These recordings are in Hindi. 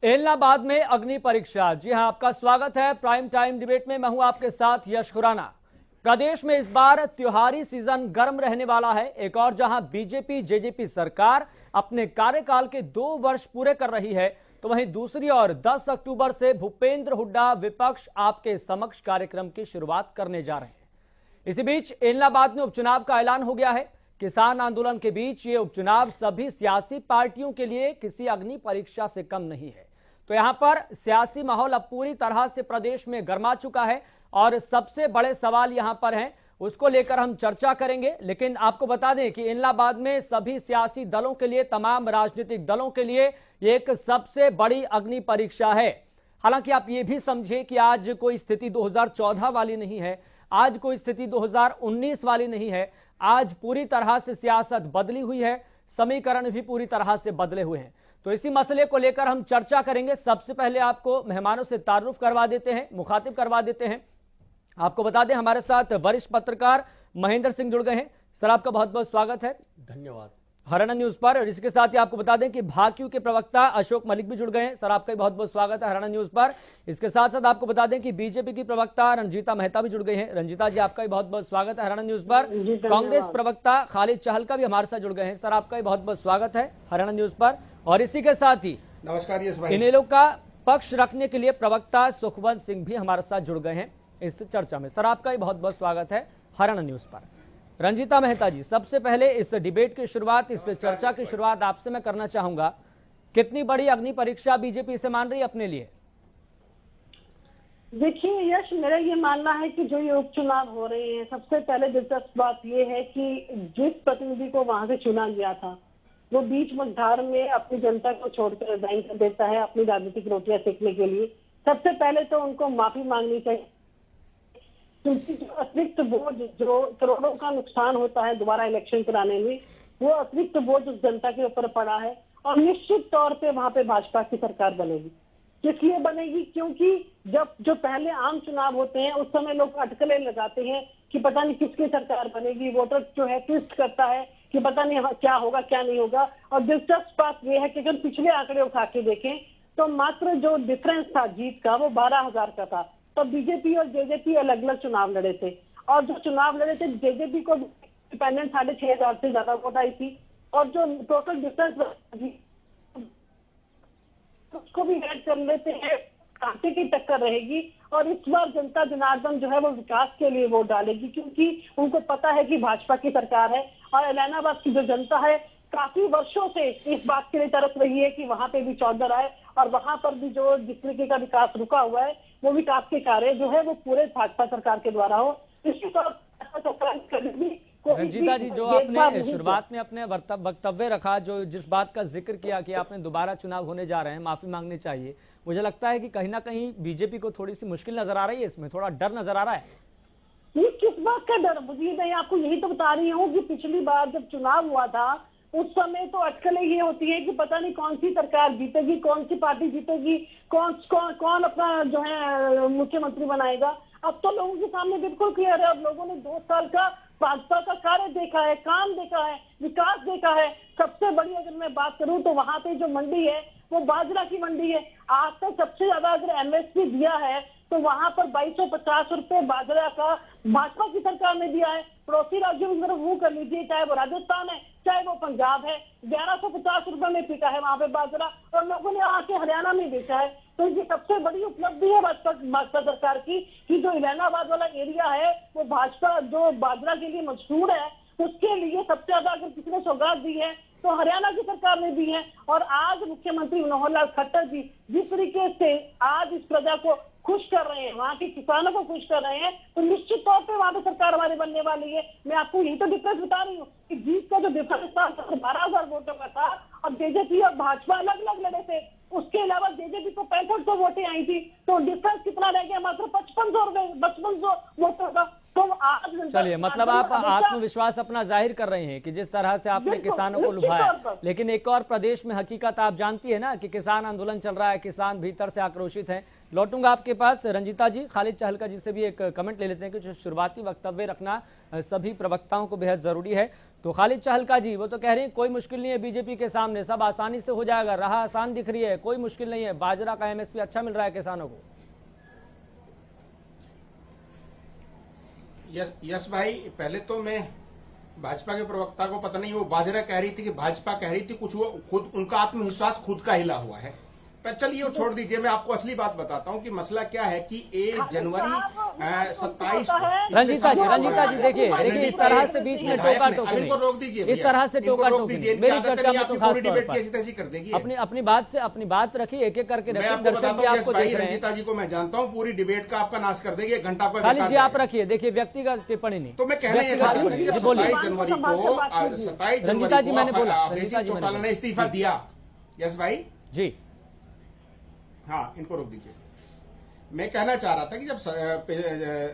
एलनाबाद में अग्नि परीक्षा। जी हां, आपका स्वागत है प्राइम टाइम डिबेट में। मैं हूं आपके साथ यश खुराना। प्रदेश में इस बार त्योहारी सीजन गर्म रहने वाला है। एक और जहां बीजेपी जेजेपी सरकार अपने कार्यकाल के 2 वर्ष पूरे कर रही है, तो वहीं दूसरी ओर 10 अक्टूबर से भूपेंद्र हुड्डा विपक्ष आपके समक्ष कार्यक्रम की शुरुआत करने जा रहे हैं। इसी बीच एलनाबाद में उपचुनाव का ऐलान हो गया है। किसान आंदोलन के बीच ये उपचुनाव सभी सियासी पार्टियों के लिए किसी अग्नि परीक्षा से कम नहीं है। तो यहां पर सियासी माहौल अब पूरी तरह से प्रदेश में गर्मा चुका है और सबसे बड़े सवाल यहां पर हैं, उसको लेकर हम चर्चा करेंगे। लेकिन आपको बता दें कि एलनाबाद में सभी सियासी दलों के लिए, तमाम राजनीतिक दलों के लिए ये एक सबसे बड़ी अग्नि परीक्षा है। हालांकि आप ये भी समझे कि आज कोई स्थिति 2014 वाली नहीं है, आज कोई स्थिति 2019 वाली नहीं है। आज पूरी तरह से सियासत बदली हुई है, समीकरण भी पूरी तरह से बदले हुए हैं। तो इसी मसले को लेकर हम चर्चा करेंगे। सबसे पहले आपको मेहमानों से तारुफ करवा देते हैं, मुखातिब करवा देते हैं। आपको बता दें हमारे साथ वरिष्ठ पत्रकार महेंद्र सिंह जुड़ गए हैं। सर, आपका बहुत बहुत स्वागत है। धन्यवाद। हरियाणा न्यूज पर। और इसके साथ ही आपको बता दें कि भाकियू के प्रवक्ता अशोक मलिक भी जुड़ गए हैं। सर, आपका बहुत बहुत स्वागत है हरियाणा न्यूज पर। इसके साथ साथ आपको बता दें कि बीजेपी की प्रवक्ता रंजीता मेहता भी जुड़ गई हैं। रंजीता जी, आपका भी बहुत बहुत स्वागत है हरियाणा न्यूज पर। कांग्रेस प्रवक्ता खालिद चहलका भी हमारे साथ जुड़ गए हैं। सर, आपका भी बहुत बहुत स्वागत है हरियाणा न्यूज पर। और इसी के साथ ही नमस्कार यश भाई, इनेलो का पक्ष रखने के लिए प्रवक्ता सुखवंत सिंह भी हमारे साथ जुड़ गए हैं इस चर्चा में। सर, आपका भी बहुत बहुत स्वागत है हरियाणा न्यूज पर। रंजीता मेहता जी, सबसे पहले इस डिबेट की शुरुआत, इस चर्चा की शुरुआत आपसे मैं करना चाहूंगा। कितनी बड़ी अग्नि परीक्षा बीजेपी इसे मान रही है अपने लिए? देखिए यश, मेरा ये मानना है कि जो ये उपचुनाव हो रहे हैं, सबसे पहले दिलचस्प बात ये है कि जिस प्रतिनिधि को वहां से चुना गया था वो बीच मझधार में अपनी जनता को छोड़कर रिजाइन कर देता है अपनी राजनीतिक रोटियां सेकने के लिए। सबसे पहले तो उनको माफी मांगनी चाहिए, क्योंकि जो अतिरिक्त बोझ, जो करोड़ों का नुकसान होता है दोबारा इलेक्शन कराने में, वो अतिरिक्त बोझ उस जनता के ऊपर पड़ा है। और निश्चित तौर पे वहां पे भाजपा की सरकार बनेगी। किस लिए बनेगी? क्योंकि जब जो पहले आम चुनाव होते हैं उस समय लोग अटकलें लगाते हैं कि पता नहीं किसकी सरकार बनेगी। वोटर जो है ट्विस्ट करता है कि पता नहीं क्या होगा क्या नहीं होगा। और दिलचस्प बात यह है कि अगर पिछले आंकड़े उठा के देखें तो मात्र जो डिफरेंस था जीत का वो 12,000 का था। तो बीजेपी और जेजेपी अलग अलग चुनाव लड़े थे, और जो चुनाव लड़े थे जेजेपी को इंडिपेंडेंट 6,500 से ज्यादा वोट आई थी, और जो टोटल डिफरेंस उसको भी ऐड कर लेते हैं, कांटे की टक्कर रहेगी। और इस बार जनता जनार्दन जो है वो विकास के लिए वोट डालेगी, क्योंकि उनको पता है कि भाजपा की सरकार है। और एलनाबाद की जो जनता है काफी वर्षों से इस बात के लिए तरस रही है कि वहां पे भी चौधर आए, और वहां पर भी जो जिस तरीके का विकास रुका हुआ है वो विकास के कार्य जो है वो पूरे भाजपा सरकार के द्वारा हो। इसके रंजीता जी, जो आपने शुरुआत में अपने वक्तव्य रखा, जो जिस बात का जिक्र किया कि आपने दोबारा चुनाव होने जा रहे हैं, माफी मांगनी चाहिए, मुझे लगता है कि कहीं ना कहीं बीजेपी को थोड़ी सी मुश्किल नजर आ रही है, इसमें थोड़ा डर नजर आ रहा है। ये किस बात का डर? मुझे मैं आपको यही तो बता रही हूँ कि पिछली बार जब चुनाव हुआ था उस समय तो अटकलें ये होती है कि पता नहीं कौन सी सरकार जीतेगी, कौन सी पार्टी जीतेगी, कौन अपना जो है मुख्यमंत्री बनाएगा। अब तो लोगों के सामने बिल्कुल क्लियर है। अब लोगों ने 2 साल का भाजपा का कार्य देखा है, काम देखा है, विकास देखा है। सबसे बड़ी अगर मैं बात करूं तो वहां पे जो मंडी है वो बाजरा की मंडी है। आज तक सबसे ज्यादा अगर एमएसपी दिया है तो वहां पर 2250 रुपए बाजरा का भाजपा की सरकार ने दिया है। पड़ोसी राज्यों में वो कर लीजिए, चाहे वो राजस्थान है चाहे वो पंजाब है, 1150 रुपए में बिका है वहां पे बाजरा, और लोगों ने आके हरियाणा में बेचा है। तो ये सबसे बड़ी उपलब्धि है भाजपा सरकार की कि जो इलाहाबाद वाला एरिया है वो भाजपा जो बाजरा के लिए मशहूर है, उसके लिए सबसे ज्यादा अगर किसी ने सौगात दी है तो हरियाणा की सरकार ने दी है। और आज मुख्यमंत्री मनोहर लाल खट्टर जी जिस तरीके से आज इस प्रजा को खुश कर रहे हैं, वहां के किसानों को खुश कर रहे हैं, तो निश्चित तौर पे वहां पे सरकार हमारी बनने वाली है। मैं आपको यही तो डिफरेंस बता रही हूँ कि जीत का जो डिफरेंस था 12,000 वोटों का था, और जेजेपी और भाजपा अलग अलग लड़े थे। उसके अलावा जेजेपी को 6500 वोटें आई थी, तो डिफरेंस कितना रह गया? मात्र 5500 वोटों का। तो आज चलिए, मतलब आप आत्मविश्वास अपना जाहिर कर रहे हैं कि जिस तरह से आपने किसानों को लुभाया, लेकिन एक और प्रदेश में हकीकत आप जानती है ना कि किसान आंदोलन चल रहा है, किसान भीतर से आक्रोशित हैं। लौटूंगा आपके पास रंजीता जी। खालिद चहलका जी से भी एक कमेंट ले लेते हैं कि जो शुरुआती वक्तव्य रखना सभी प्रवक्ताओं को बेहद जरूरी है। तो खालिद चहलका जी वो तो कह रहे हैं कोई मुश्किल नहीं है बीजेपी के सामने, सब आसानी से हो जाएगा, राह आसान दिख रही है, कोई मुश्किल नहीं है, बाजरा का एमएसपी अच्छा मिल रहा है किसानों को। यस भाई, पहले तो मैं भाजपा के प्रवक्ता को पता नहीं वो बाजरा कह रही थी कि भाजपा कह रही थी, कुछ वो खुद उनका आत्मविश्वास खुद का हिला हुआ है। पर चलिए वो छोड़ दीजिए, मैं आपको असली बात बताता हूं कि मसला क्या है कि 1 जनवरी 27 रंजीता जी देखिए इस तरह से बीच में टोका टोकी नहीं, रोक दीजिए, इस तरह से टोका टोकी मेरी चर्चा में तो खास तौर पर कैसी तैसी कर देगी। अपनी बात रखिए, एक एक करके रखिए, दर्शक भी आपको देख रहे हैं। रंजीता जी को मैं जानता हूँ, पूरी डिबेट का आपका नाश कर देगी, 1 घंटा आपका। खालिद जी आप रखिए, देखिए व्यक्तिगत टिप्पणी नहीं, तो मैं कहना ये चाहता हूं कि 27 जनवरी को 27 रंजीता जी मैंने बोला, अभय चौटाला ने इस्तीफा दिया। यस भाई जी, हाँ, इनको रोक दीजिए। मैं कहना चाह रहा था कि जब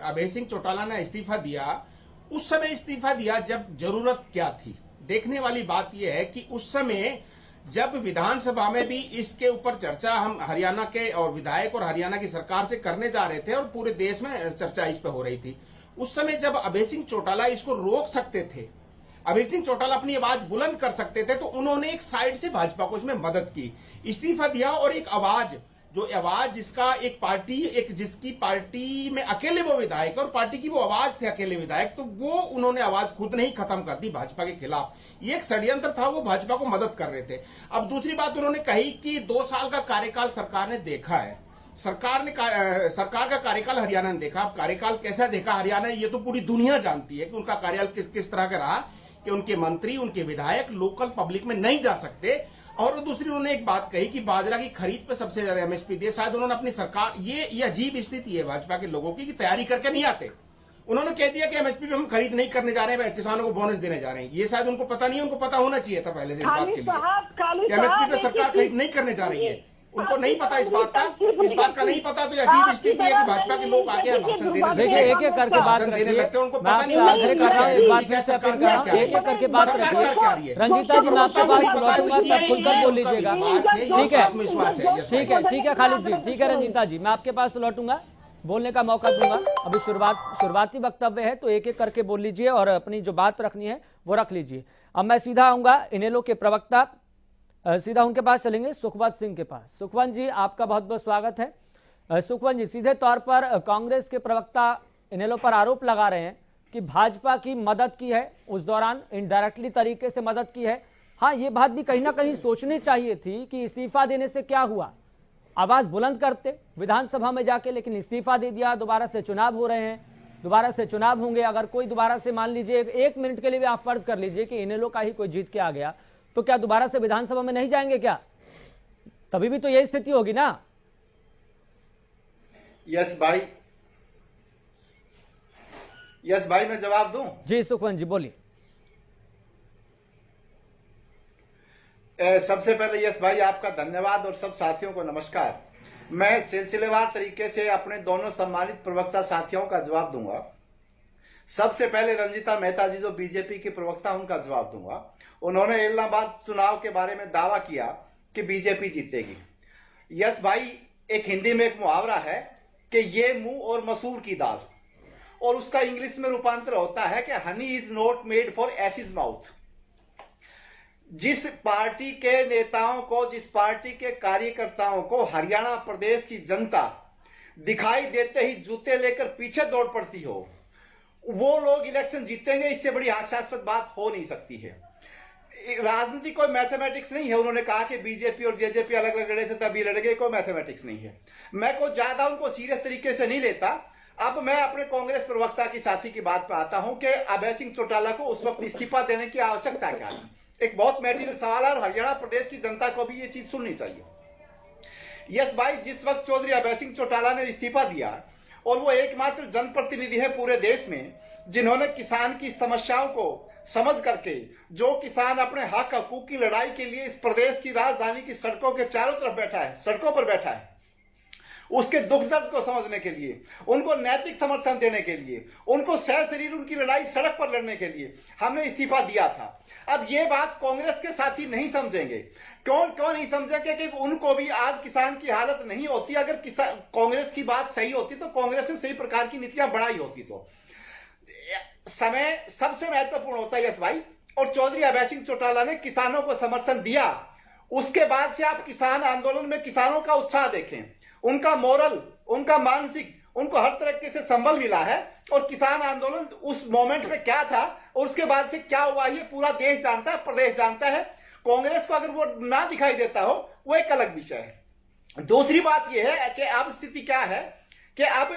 अभय सिंह चौटाला ने इस्तीफा दिया, उस समय इस्तीफा दिया जब जरूरत क्या थी। देखने वाली बात यह है कि उस समय जब विधानसभा में भी इसके ऊपर चर्चा हम हरियाणा के और विधायक और हरियाणा की सरकार से करने जा रहे थे और पूरे देश में चर्चा इस पर हो रही थी, उस समय जब अभय सिंह चौटाला इसको रोक सकते थे, अभय सिंह चौटाला अपनी आवाज बुलंद कर सकते थे, तो उन्होंने एक साइड से भाजपा को इसमें मदद की, इस्तीफा दिया और एक आवाज जिसका एक पार्टी, जिसकी पार्टी में अकेले वो विधायक और पार्टी की वो आवाज थे अकेले विधायक, तो वो उन्होंने आवाज खुद नहीं खत्म कर दी भाजपा के खिलाफ। ये एक षड्यंत्र था, वो भाजपा को मदद कर रहे थे। अब दूसरी बात उन्होंने कही कि 2 साल का कार्यकाल सरकार ने देखा है, सरकार का कार्यकाल हरियाणा ने देखा। अब कार्यकाल कैसा देखा हरियाणा, ये तो पूरी दुनिया जानती है कि उनका कार्यकाल किस तरह का रहा, कि उनके मंत्री, उनके विधायक लोकल पब्लिक में नहीं जा सकते। और दूसरी उन्होंने एक बात कही कि बाजरा की खरीद पे सबसे ज्यादा एमएसपी दिए। शायद उन्होंने अपनी सरकार, ये अजीब स्थिति है भाजपा के लोगों की कि तैयारी करके नहीं आते। उन्होंने कह दिया कि एमएसपी पे हम खरीद नहीं करने जा रहे हैं, किसानों को बोनस देने जा रहे हैं। ये शायद उनको पता नहीं है, उनको पता होना चाहिए था पहले से इस बात के लिए। एमएसपी पे सरकार खरीद नहीं करने जा रही है, उनको नहीं पता इस बात का नहीं पता। तो अजीब स्थिति है कि भाजपा के लोग आगे भाषण देने, देखिए एक एक करके बात रखिए, उनको मैं आपसे आग्रह कर रहा हूँ, एक बार फिर से अपील कर रहा हूँ, एक एक करके बात रखिए। रंजीता जी मैं आपके पास लौटूंगा, तब खुलकर बोल लीजिएगा, ठीक है खालिद जी, ठीक है रंजीता जी, मैं आपके पास लौटूंगा, बोलने का मौका दूंगा। अभी शुरुआती वक्तव्य है तो एक एक करके बोल लीजिए और अपनी जो बात रखनी है वो रख लीजिए। अब मैं सीधा आऊंगा इनेलो के प्रवक्ता, सीधा उनके पास चलेंगे, सुखवंत सिंह के पास। सुखवंत जी आपका बहुत बहुत स्वागत है। सुखवंत जी, सीधे तौर पर कांग्रेस के प्रवक्ता इनेलो पर आरोप लगा रहे हैं कि भाजपा की मदद की है, उस दौरान इनडायरेक्टली तरीके से मदद की है। हाँ, ये बात भी कहीं ना कहीं सोचनी चाहिए थी कि इस्तीफा देने से क्या हुआ, आवाज बुलंद करते विधानसभा में जाके, लेकिन इस्तीफा दे दिया। दोबारा से चुनाव हो रहे हैं, दोबारा से चुनाव होंगे, अगर कोई दोबारा से मान लीजिए 1 मिनट के लिए भी आप फर्ज कर लीजिए कि इनेलो का ही कोई जीत के आ गया, तो क्या दोबारा से विधानसभा में नहीं जाएंगे क्या? तभी भी तो यही स्थिति होगी ना। यस भाई मैं जवाब दूं? जी सुखवंत जी बोलिए। सबसे पहले यस भाई आपका धन्यवाद और सब साथियों को नमस्कार। मैं सिलसिलेवार तरीके से अपने दोनों सम्मानित प्रवक्ता साथियों का जवाब दूंगा। सबसे पहले रंजीता मेहता जी जो बीजेपी की प्रवक्ता, उनका जवाब दूंगा। उन्होंने इलाहाबाद चुनाव के बारे में दावा किया कि बीजेपी जीतेगी। यस भाई, एक हिंदी में एक मुहावरा है कि ये मुंह और मसूर की दाल, और उसका इंग्लिश में रूपांतर होता है कि honey is not made for acid mouth. जिस पार्टी के नेताओं को, जिस पार्टी के कार्यकर्ताओं को हरियाणा प्रदेश की जनता दिखाई देते ही जूते लेकर पीछे दौड़ पड़ती हो, वो लोग इलेक्शन जीतेंगे, इससे बड़ी हास्यास्पद बात हो नहीं सकती है। राजनीति कोई मैथमेटिक्स नहीं है। उन्होंने कहा कि बीजेपी और जेजेपी अलग अलग लड़े थे तभी लड़ गए, कोई मैथमेटिक्स नहीं है। मैं कोई ज्यादा उनको सीरियस तरीके से नहीं लेता। अब मैं अपने कांग्रेस प्रवक्ता की साथी की बात पर आता हूं कि अभय सिंह चौटाला को उस वक्त इस्तीफा देने की आवश्यकता क्या थी। एक बहुत मैटीरियल सवाल है और हरियाणा प्रदेश की जनता को भी ये चीज सुननी चाहिए। यस भाई, जिस वक्त चौधरी अभय सिंह चौटाला ने इस्तीफा दिया, और वो एकमात्र जनप्रतिनिधि है पूरे देश में जिन्होंने किसान की समस्याओं को समझ करके, जो किसान अपने हक हकूक की लड़ाई के लिए इस प्रदेश की राजधानी की सड़कों के चारों तरफ बैठा है, सड़कों पर बैठा है, उसके दुख दर्द को समझने के लिए, उनको नैतिक समर्थन देने के लिए, उनको सह शरीर उनकी लड़ाई सड़क पर लड़ने के लिए हमने इस्तीफा दिया था। अब ये बात कांग्रेस के साथी नहीं समझेंगे। क्यों नहीं समझेंगे कि उनको भी आज किसान की हालत नहीं होती। अगर कांग्रेस की बात सही होती तो कांग्रेस ने सही प्रकार की नीतियां बढ़ाई होती। तो समय सबसे महत्वपूर्ण होता है यश भाई, और चौधरी अभय सिंह चौटाला ने किसानों को समर्थन दिया। उसके बाद से आप किसान आंदोलन में किसानों का उत्साह देखें, उनका मोरल, उनका मानसिक, उनको हर तरीके से संबल मिला है। और किसान आंदोलन उस मोमेंट में क्या था और उसके बाद से क्या हुआ, ये पूरा देश जानता है, प्रदेश जानता है। कांग्रेस को अगर वो ना दिखाई देता हो वो एक अलग विषय है। दूसरी बात यह है कि अब स्थिति क्या है कि अब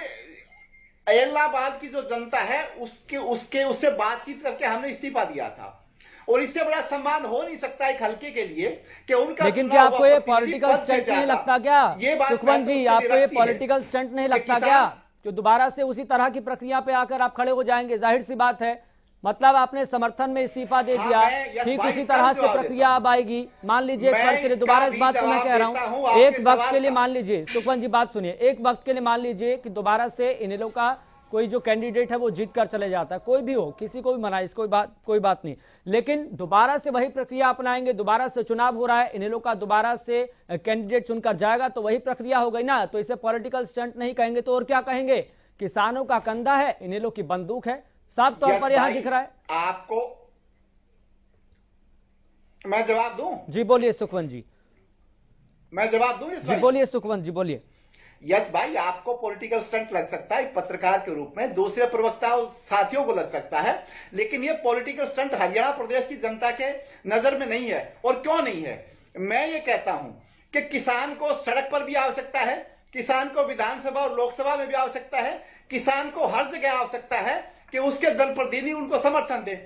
इलाहाबाद की जो जनता है उससे बातचीत करके हमने इस्तीफा दिया था, और इससे बड़ा सम्मान हो नहीं सकता एक हल्के के लिए कि उनका। लेकिन क्या आपको ये पॉलिटिकल स्टंट नहीं लगता क्या सुखवंत जी, आपको ये पॉलिटिकल स्टंट नहीं लगता क्या कि दोबारा से उसी तरह की प्रक्रिया पे आकर आप खड़े हो जाएंगे? जाहिर सी बात है, मतलब आपने समर्थन में इस्तीफा दे दिया, ठीक उसी तरह से प्रक्रिया अब आएगी। मान लीजिए एक वर्ष के लिए, दोबारा इस बात को मैं कह रहा हूं, एक वक्त के लिए मान लीजिए, सुखवंत जी बात सुनिए, एक वक्त के लिए मान लीजिए कि दोबारा से इनेलो का कोई जो कैंडिडेट है वो जीत कर चले जाता है, कोई भी हो, किसी को भी मनाए, कोई बात नहीं, लेकिन दोबारा से वही प्रक्रिया अपनाएंगे, दोबारा से चुनाव हो रहा है, इनेलो का दोबारा से कैंडिडेट चुनकर जाएगा तो वही प्रक्रिया हो गई ना। तो इसे पॉलिटिकल स्टंट नहीं कहेंगे तो और क्या कहेंगे? किसानों का कंधा है, इनेलो की बंदूक है, साफ तौर पर यहां दिख रहा है। आपको मैं जवाब दूं? जी बोलिए सुखवंत जी। मैं जवाब दूं? जी बोलिए सुखवंत जी, बोलिए। यस भाई, आपको पॉलिटिकल स्टंट लग सकता है एक पत्रकार के रूप में, दूसरे प्रवक्ता और साथियों को लग सकता है, लेकिन यह पॉलिटिकल स्टंट हरियाणा प्रदेश की जनता के नजर में नहीं है। और क्यों नहीं है? मैं ये कहता हूं कि किसान को सड़क पर भी आवश्यकता है, किसान को विधानसभा और लोकसभा में भी आवश्यकता है, किसान को हर जगह आवश्यकता है कि उसके जनप्रतिनिधि उनको समर्थन दे।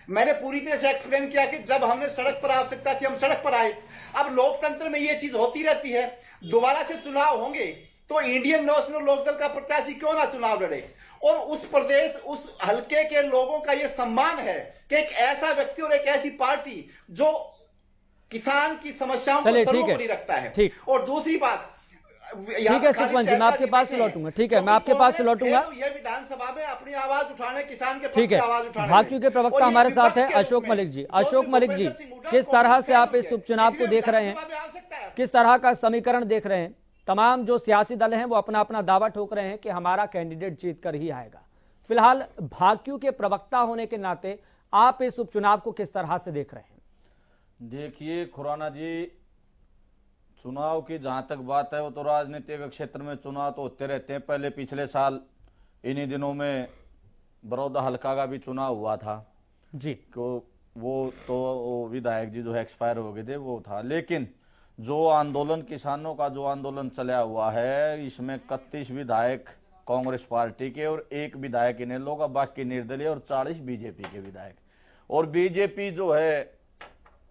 मैंने पूरी तरह से एक्सप्लेन किया कि जब हमने सड़क पर आवश्यकता थी हम सड़क पर आए। अब लोकतंत्र में यह चीज होती रहती है, दोबारा से चुनाव होंगे तो इंडियन नेशनल लोकदल का प्रत्याशी क्यों ना चुनाव लड़े। और उस प्रदेश, उस हल्के के लोगों का यह सम्मान है कि एक ऐसा व्यक्ति और एक ऐसी पार्टी जो किसान की समस्याओं को सर्वोपरि रखता है। और दूसरी बात, ठीक है सुखवंत जी, मैं आपके पास से लौटूंगा। ठीक है, मैं आपके पास से लौटूंगा। ये विधानसभा में अपनी आवाज उठाने, किसान के ठीक है, भाजपा के प्रवक्ता हमारे साथ है अशोक मलिक जी। अशोक मलिक जी, किस तरह से आप इस उपचुनाव को देख रहे हैं, किस तरह का समीकरण देख रहे हैं? तमाम जो सियासी दल हैं वो अपना अपना दावा ठोक रहे हैं कि हमारा कैंडिडेट जीत कर ही आएगा। फिलहाल भाजपा के प्रवक्ता होने के नाते आप इस उपचुनाव को किस तरह से देख रहे हैं? देखिए खुराना जी, चुनाव की जहां तक बात है वो तो राजनीतिक क्षेत्र में चुनाव तो होते रहते हैं। पहले पिछले साल इन्हीं दिनों में बड़ौदा हल्का का भी चुनाव हुआ था जी, वो तो विधायक जी जो है एक्सपायर हो गए थे, वो था। लेकिन जो आंदोलन, किसानों का जो आंदोलन चला हुआ है, इसमें 31 विधायक कांग्रेस पार्टी के और 1 विधायक इनेलो का, बाकी निर्दलीय और 40 बीजेपी के विधायक। और बीजेपी जो है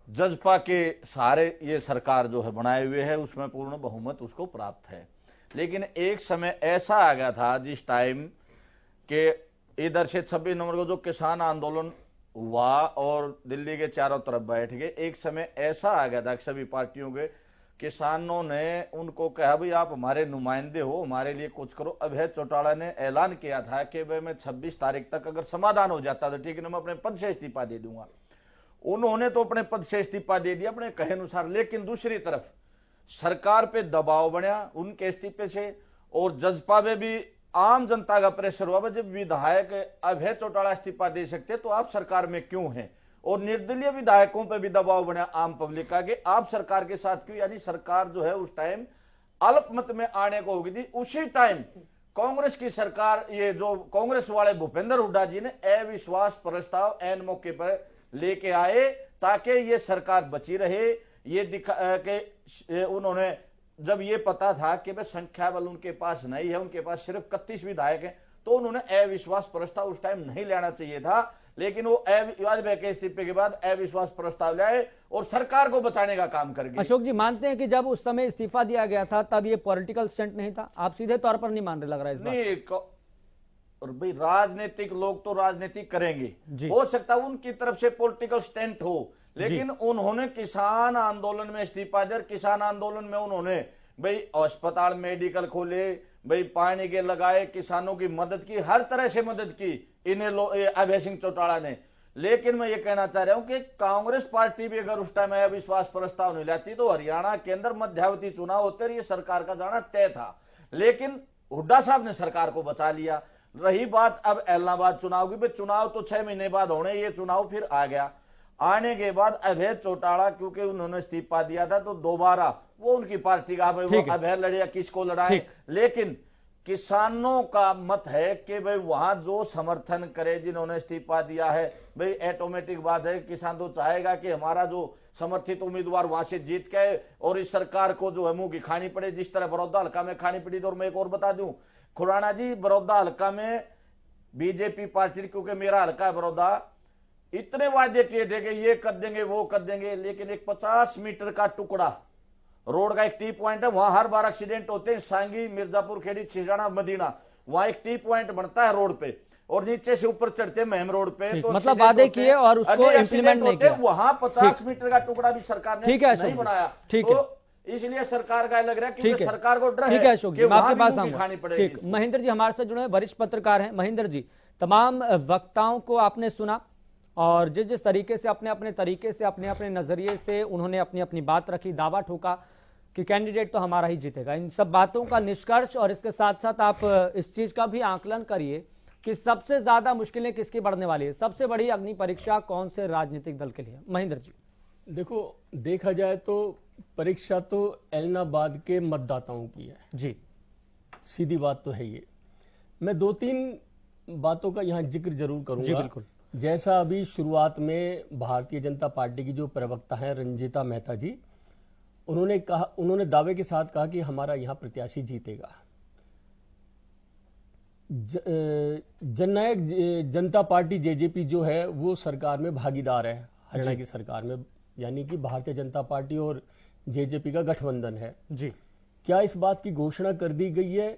जजपा के सहारे ये सरकार जो है बनाए हुए है, उसमें पूर्ण बहुमत उसको प्राप्त है। लेकिन एक समय ऐसा आ गया था जिस टाइम के इधर से 26 नवंबर को जो किसान आंदोलन हुआ और दिल्ली के चारों तरफ बैठ गए, एक समय ऐसा आ गया था कि सभी पार्टियों के किसानों ने उनको कहा भाई आप हमारे नुमाइंदे हो, हमारे लिए कुछ करो। अभय चौटाला ने ऐलान किया था कि भाई मैं 26 तारीख तक अगर समाधान हो जाता तो ठीक है, मैं अपने पद से इस्तीफा दे दूंगा। उन्होंने तो अपने पद से इस्तीफा दे दिया अपने कहे अनुसार, लेकिन दूसरी तरफ सरकार पे दबाव बना उनके इस्तीफे से, और जजपा में भी आम जनता का प्रेशर हुआ। जब विधायक अभय चौटाला इस्तीफा दे सकते तो आप सरकार में क्यों हैं? और निर्दलीय विधायकों पे भी दबाव बना आम पब्लिक का कि आप सरकार के साथ क्यों, यानी सरकार जो है उस टाइम अल्पमत में आने को होगी थी। उसी टाइम कांग्रेस की सरकार, ये जो कांग्रेस वाले भूपेंद्र हुड्डा जी ने अविश्वास प्रस्ताव एन मौके पर लेके आए ताकि ये सरकार बची रहे। ये दिखा के उन्होंने, जब ये पता था कि भाई संख्या बल उनके पास नहीं है, उनके पास सिर्फ 31 विधायक हैं, तो उन्होंने अविश्वास प्रस्ताव उस टाइम नहीं लेना चाहिए था। लेकिन वो वाजपेयी के इस्तीफे के बाद अविश्वास प्रस्ताव लाए और सरकार को बचाने का काम कर गए। अशोक जी मानते हैं कि जब उस समय इस्तीफा दिया गया था तब ये पॉलिटिकल स्टंट नहीं था? आप सीधे तौर पर नहीं मान रहे लग रहा है इस बात? नहीं, और भाई राजनीतिक लोग तो राजनीति करेंगे, हो सकता है उनकी तरफ से पॉलिटिकल स्टंट हो, लेकिन उन्होंने किसान आंदोलन में इस्तीफा दिया। किसान आंदोलन में उन्होंने भाई अस्पताल मेडिकल खोले, भाई पानी के लगाए, किसानों की मदद की, हर तरह से मदद की इन्हें अभय सिंह चौटाला ने। लेकिन मैं ये कहना चाह रहा हूं कि कांग्रेस पार्टी भी अगर उस टाइम अविश्वास प्रस्ताव नहीं लाती तो हरियाणा के अंदर मध्यावधि चुनाव होते और ये सरकार का जाना तय था। लेकिन हुड्डा साहब ने सरकार को बचा लिया। रही बात अब इलाहाबाद चुनाव की, चुनाव तो 6 महीने बाद होने, ये चुनाव फिर आ गया। आने के बाद अभय चौटाला, क्योंकि उन्होंने इस्तीफा दिया था तो दोबारा वो उनकी पार्टी का अभय लड़े या किसको लड़ाए, लेकिन किसानों का मत है कि भाई वहां जो समर्थन करे जिन्होंने इस्तीफा दिया है, भाई ऑटोमेटिक बात है किसान तो चाहेगा कि हमारा जो समर्थित उम्मीदवार वहां से जीत के और इस सरकार को जो है मुंह की खानी पड़े, जिस तरह बड़ौदा हल्का में खानी पड़ी। और मैं एक और बता दूं खुराना जी, बड़ौदा हल्का में बीजेपी पार्टी, क्योंकि मेरा हल्का है बड़ौदा, इतने वादे किए थे कि ये कर देंगे वो कर देंगे, लेकिन एक 50 मीटर का टुकड़ा रोड का एक टी पॉइंट है, वहां हर बार एक्सीडेंट होते हैं। सांगी, मिर्जापुर, खेड़ी, छिजाना, मदीना, वहां एक टी पॉइंट बनता है रोड पे और नीचे से ऊपर चढ़ते हैं महम रोड पे, तो मतलब वादे किए और उसको इंप्लीमेंट नहीं किया। वहां 50 मीटर का टुकड़ा भी सरकार ने नहीं बनाया। ठीक है, इसलिए सरकार का लग रहा है कि सरकार को डर है। ठीक है अशोक जी, मैं आपके पास आऊंगा। ठीक, महेंद्र जी हमारे साथ जुड़े हैं, वरिष्ठ पत्रकार हैं। महेंद्र जी, तमाम वक्ताओं को आपने सुना और जिस जिस तरीके से अपने अपने तरीके से अपने अपने नजरिए से उन्होंने अपनी अपनी बात रखी, दावा ठोका कि कैंडिडेट तो हमारा ही जीतेगा। इन सब बातों का निष्कर्ष और इसके साथ साथ आप इस चीज का भी आकलन करिए कि सबसे ज्यादा मुश्किलें किसकी बढ़ने वाली है, सबसे बड़ी अग्नि परीक्षा कौन से राजनीतिक दल के लिए? महेंद्र जी, देखो, देखा जाए तो परीक्षा तो एलनाबाद के मतदाताओं की है जी, सीधी बात तो है ये। मैं 2-3 बातों का यहां जिक्र जरूर करूंगा जी बिल्कुल। जैसा अभी शुरुआत में भारतीय जनता पार्टी की जो प्रवक्ता है रंजीता मेहता जी, उन्होंने दावे के साथ कहा कि हमारा यहां प्रत्याशी जीतेगा। जननायक जनता पार्टी जेजेपी जो है वो सरकार में भागीदार है, हरियाणा की सरकार में, यानी कि भारतीय जनता पार्टी और जेजेपी का गठबंधन है जी। क्या इस बात की घोषणा कर दी गई है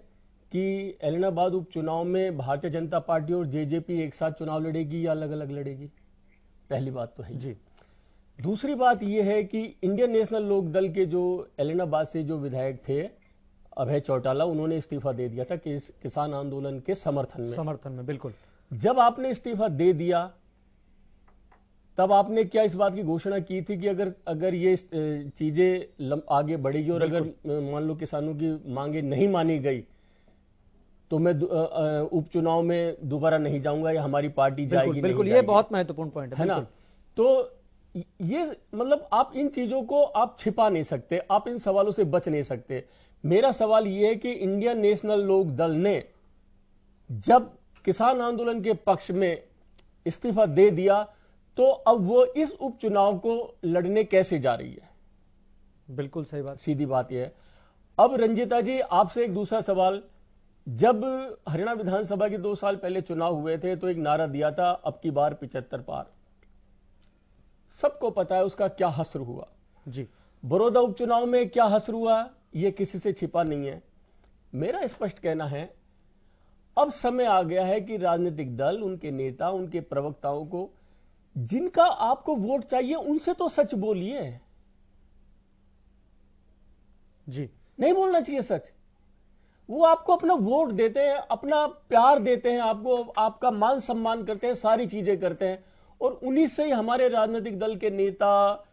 कि एलनाबाद उपचुनाव में भारतीय जनता पार्टी और जेजेपी एक साथ चुनाव लड़ेगी या अलग अलग लड़ेगी? पहली बात तो है जी। दूसरी बात यह है कि इंडियन नेशनल लोक दल के जो एलनाबाद से जो विधायक थे अभय चौटाला, उन्होंने इस्तीफा दे दिया था कि किसान आंदोलन के समर्थन में। बिल्कुल। जब आपने इस्तीफा दे दिया तब आपने क्या इस बात की घोषणा की थी कि अगर ये चीजें आगे बढ़ेगी और अगर मान लो किसानों की मांगे नहीं मानी गई तो मैं उपचुनाव में दोबारा नहीं जाऊंगा या हमारी पार्टी जाएगी? बिल्कुल, ये बहुत महत्वपूर्ण पॉइंट है ना। तो ये मतलब आप इन चीजों को आप छिपा नहीं सकते, आप इन सवालों से बच नहीं सकते। मेरा सवाल यह है कि इंडियन नेशनल लोक दल ने जब किसान आंदोलन के पक्ष में इस्तीफा दे दिया तो अब वो इस उपचुनाव को लड़ने कैसे जा रही है? बिल्कुल सही बात, सीधी बात यह है। अब रंजीता जी, आपसे एक दूसरा सवाल, जब हरियाणा विधानसभा के 2 साल पहले चुनाव हुए थे तो एक नारा दिया था, अब की बार 75 पार। सबको पता है उसका क्या हश्र हुआ जी। बड़ौदा उपचुनाव में क्या हश्र हुआ यह किसी से छिपा नहीं है। मेरा स्पष्ट कहना है अब समय आ गया है कि राजनीतिक दल, उनके नेता, उनके प्रवक्ताओं को जिनका आपको वोट चाहिए उनसे तो सच बोलिए जी। नहीं बोलना चाहिए सच। वो आपको अपना वोट देते हैं, अपना प्यार देते हैं, आपको आपका मान सम्मान करते हैं, सारी चीजें करते हैं, और उन्हीं से ही हमारे राजनीतिक दल के नेता,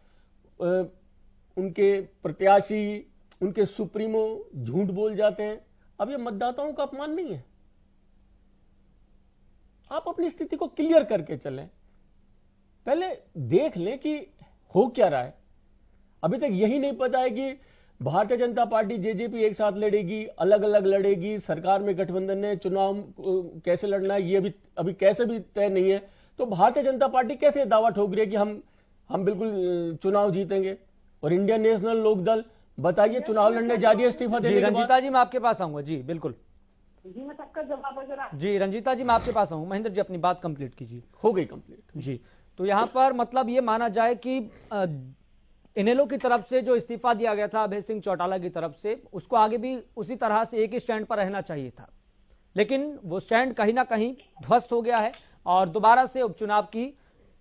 उनके प्रत्याशी, उनके सुप्रीमो झूठ बोल जाते हैं। अब ये मतदाताओं का अपमान नहीं है। आप अपनी स्थिति को क्लियर करके चलें, पहले देख लें कि हो क्या रहा है। अभी तक यही नहीं पता है कि भारतीय जनता पार्टी जेजेपी एक साथ लड़ेगी, अलग अलग लड़ेगी, सरकार में गठबंधन है, चुनाव कैसे लड़ना है ये अभी कैसे भी तय नहीं है। तो भारतीय जनता पार्टी कैसे दावा ठोक रही है कि हम बिल्कुल चुनाव जीतेंगे? और इंडियन नेशनल लोक दल बताइए चुनाव लड़ने जा रही है इस्तीफा देने के बाद। रंजीता जी मैं आपके पास आऊंगा जी। बिल्कुल जी, मैं सबका जवाब अगर जी। रंजीता जी मैं आपके पास आऊंगा। महेंद्र जी अपनी बात कंप्लीट कीजिए। हो गई कंप्लीट जी। तो यहां पर मतलब ये माना जाए कि इनेलो की तरफ से जो इस्तीफा दिया गया था अभय सिंह चौटाला की तरफ से, उसको आगे भी उसी तरह से एक ही स्टैंड पर रहना चाहिए था, लेकिन वो स्टैंड कहीं ना कहीं ध्वस्त हो गया है और दोबारा से उपचुनाव की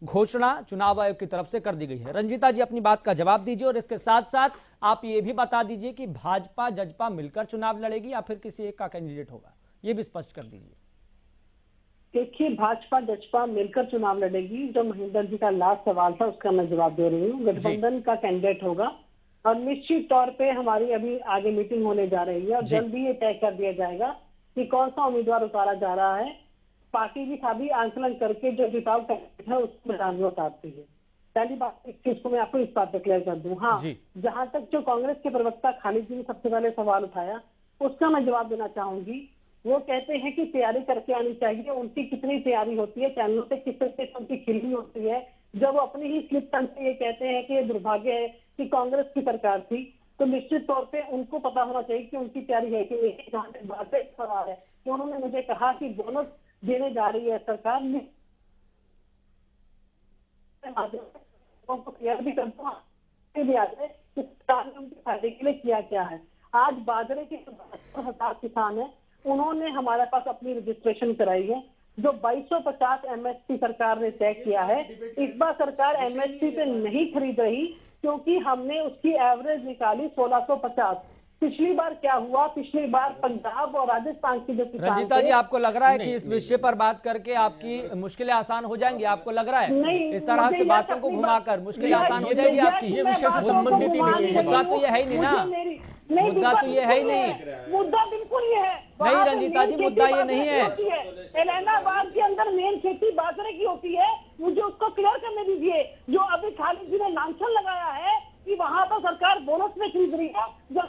घोषणा चुनाव आयोग की तरफ से कर दी गई है। रंजीता जी अपनी बात का जवाब दीजिए और इसके साथ साथ आप ये भी बता दीजिए कि भाजपा जजपा मिलकर चुनाव लड़ेगी या फिर किसी एक का कैंडिडेट होगा, ये भी स्पष्ट कर दीजिए। देखिए, भाजपा जजपा मिलकर चुनाव लड़ेगी। जो महेंद्र जी का लास्ट सवाल था उसका मैं जवाब दे रही हूँ। गठबंधन का कैंडिडेट होगा और निश्चित तौर पे हमारी अभी आगे मीटिंग होने जा रही है और जल्दी ये तय कर दिया जाएगा कि कौन सा उम्मीदवार उतारा जा रहा है। पार्टी भी सभी आंकलन करके जो जिताव कैंडिडेट है उसको मैदान में उतारती है। पहली बात इसको मैं आपको इस बात पे क्लियर कर दूं। हाँ, जहां तक जो कांग्रेस के प्रवक्ता खालिद जी ने सबसे पहले सवाल उठाया उसका मैं जवाब देना चाहूंगी। वो कहते हैं कि तैयारी करके आनी चाहिए। उनकी कितनी तैयारी होती है, चैनलों पे किस तरीके से उनकी खिल्ली होती है। जब वो अपनी ही स्लिप से ये कहते हैं कि ये दुर्भाग्य है कि कांग्रेस की सरकार थी, तो निश्चित तौर पे उनको पता होना चाहिए कि उनकी तैयारी है कि नहीं। जहां तक बात है सवाल है कि उन्होंने मुझे कहा कि बोनस देने जा रही है सरकार, क्लियर भी कर दूं भी आ जाए कि सरकार ने उनके फायदे के लिए किया क्या है। आज बाजरे के 72,000 किसान है, उन्होंने हमारे पास अपनी रजिस्ट्रेशन कराई है। जो 2250 एमएसपी सरकार ने तय किया है, इस बार सरकार एमएसपी पे नहीं खरीद रही क्योंकि हमने उसकी एवरेज निकाली 1650। पिछली बार क्या हुआ, पिछली बार पंजाब और राजस्थान की जो किसान रंजीता जी, आपको लग रहा है कि इस विषय पर बात करके आपकी मुश्किलें आसान हो जाएंगी? आपको लग रहा है नहीं, इस तरह से बातों को घुमाकर मुश्किलें आसान हो जाएगी आपकी? ये विषय से संबंधित ही नहीं है। मुद्दा तो ये है ही नहीं ना, मुद्दा तो ये है ही नहीं। मुद्दा बिल्कुल ये है। नहीं रंजीता जी, मुद्दा ये नहीं है। एलनाबाद के अंदर मेन खेती बाजरे की होती है, मुझे उसको क्लियर करने दीजिए। जो अभी खालिद जी ने लांछन लगाया है कि वहां पर सरकार बोनस में खरीद रही है, जो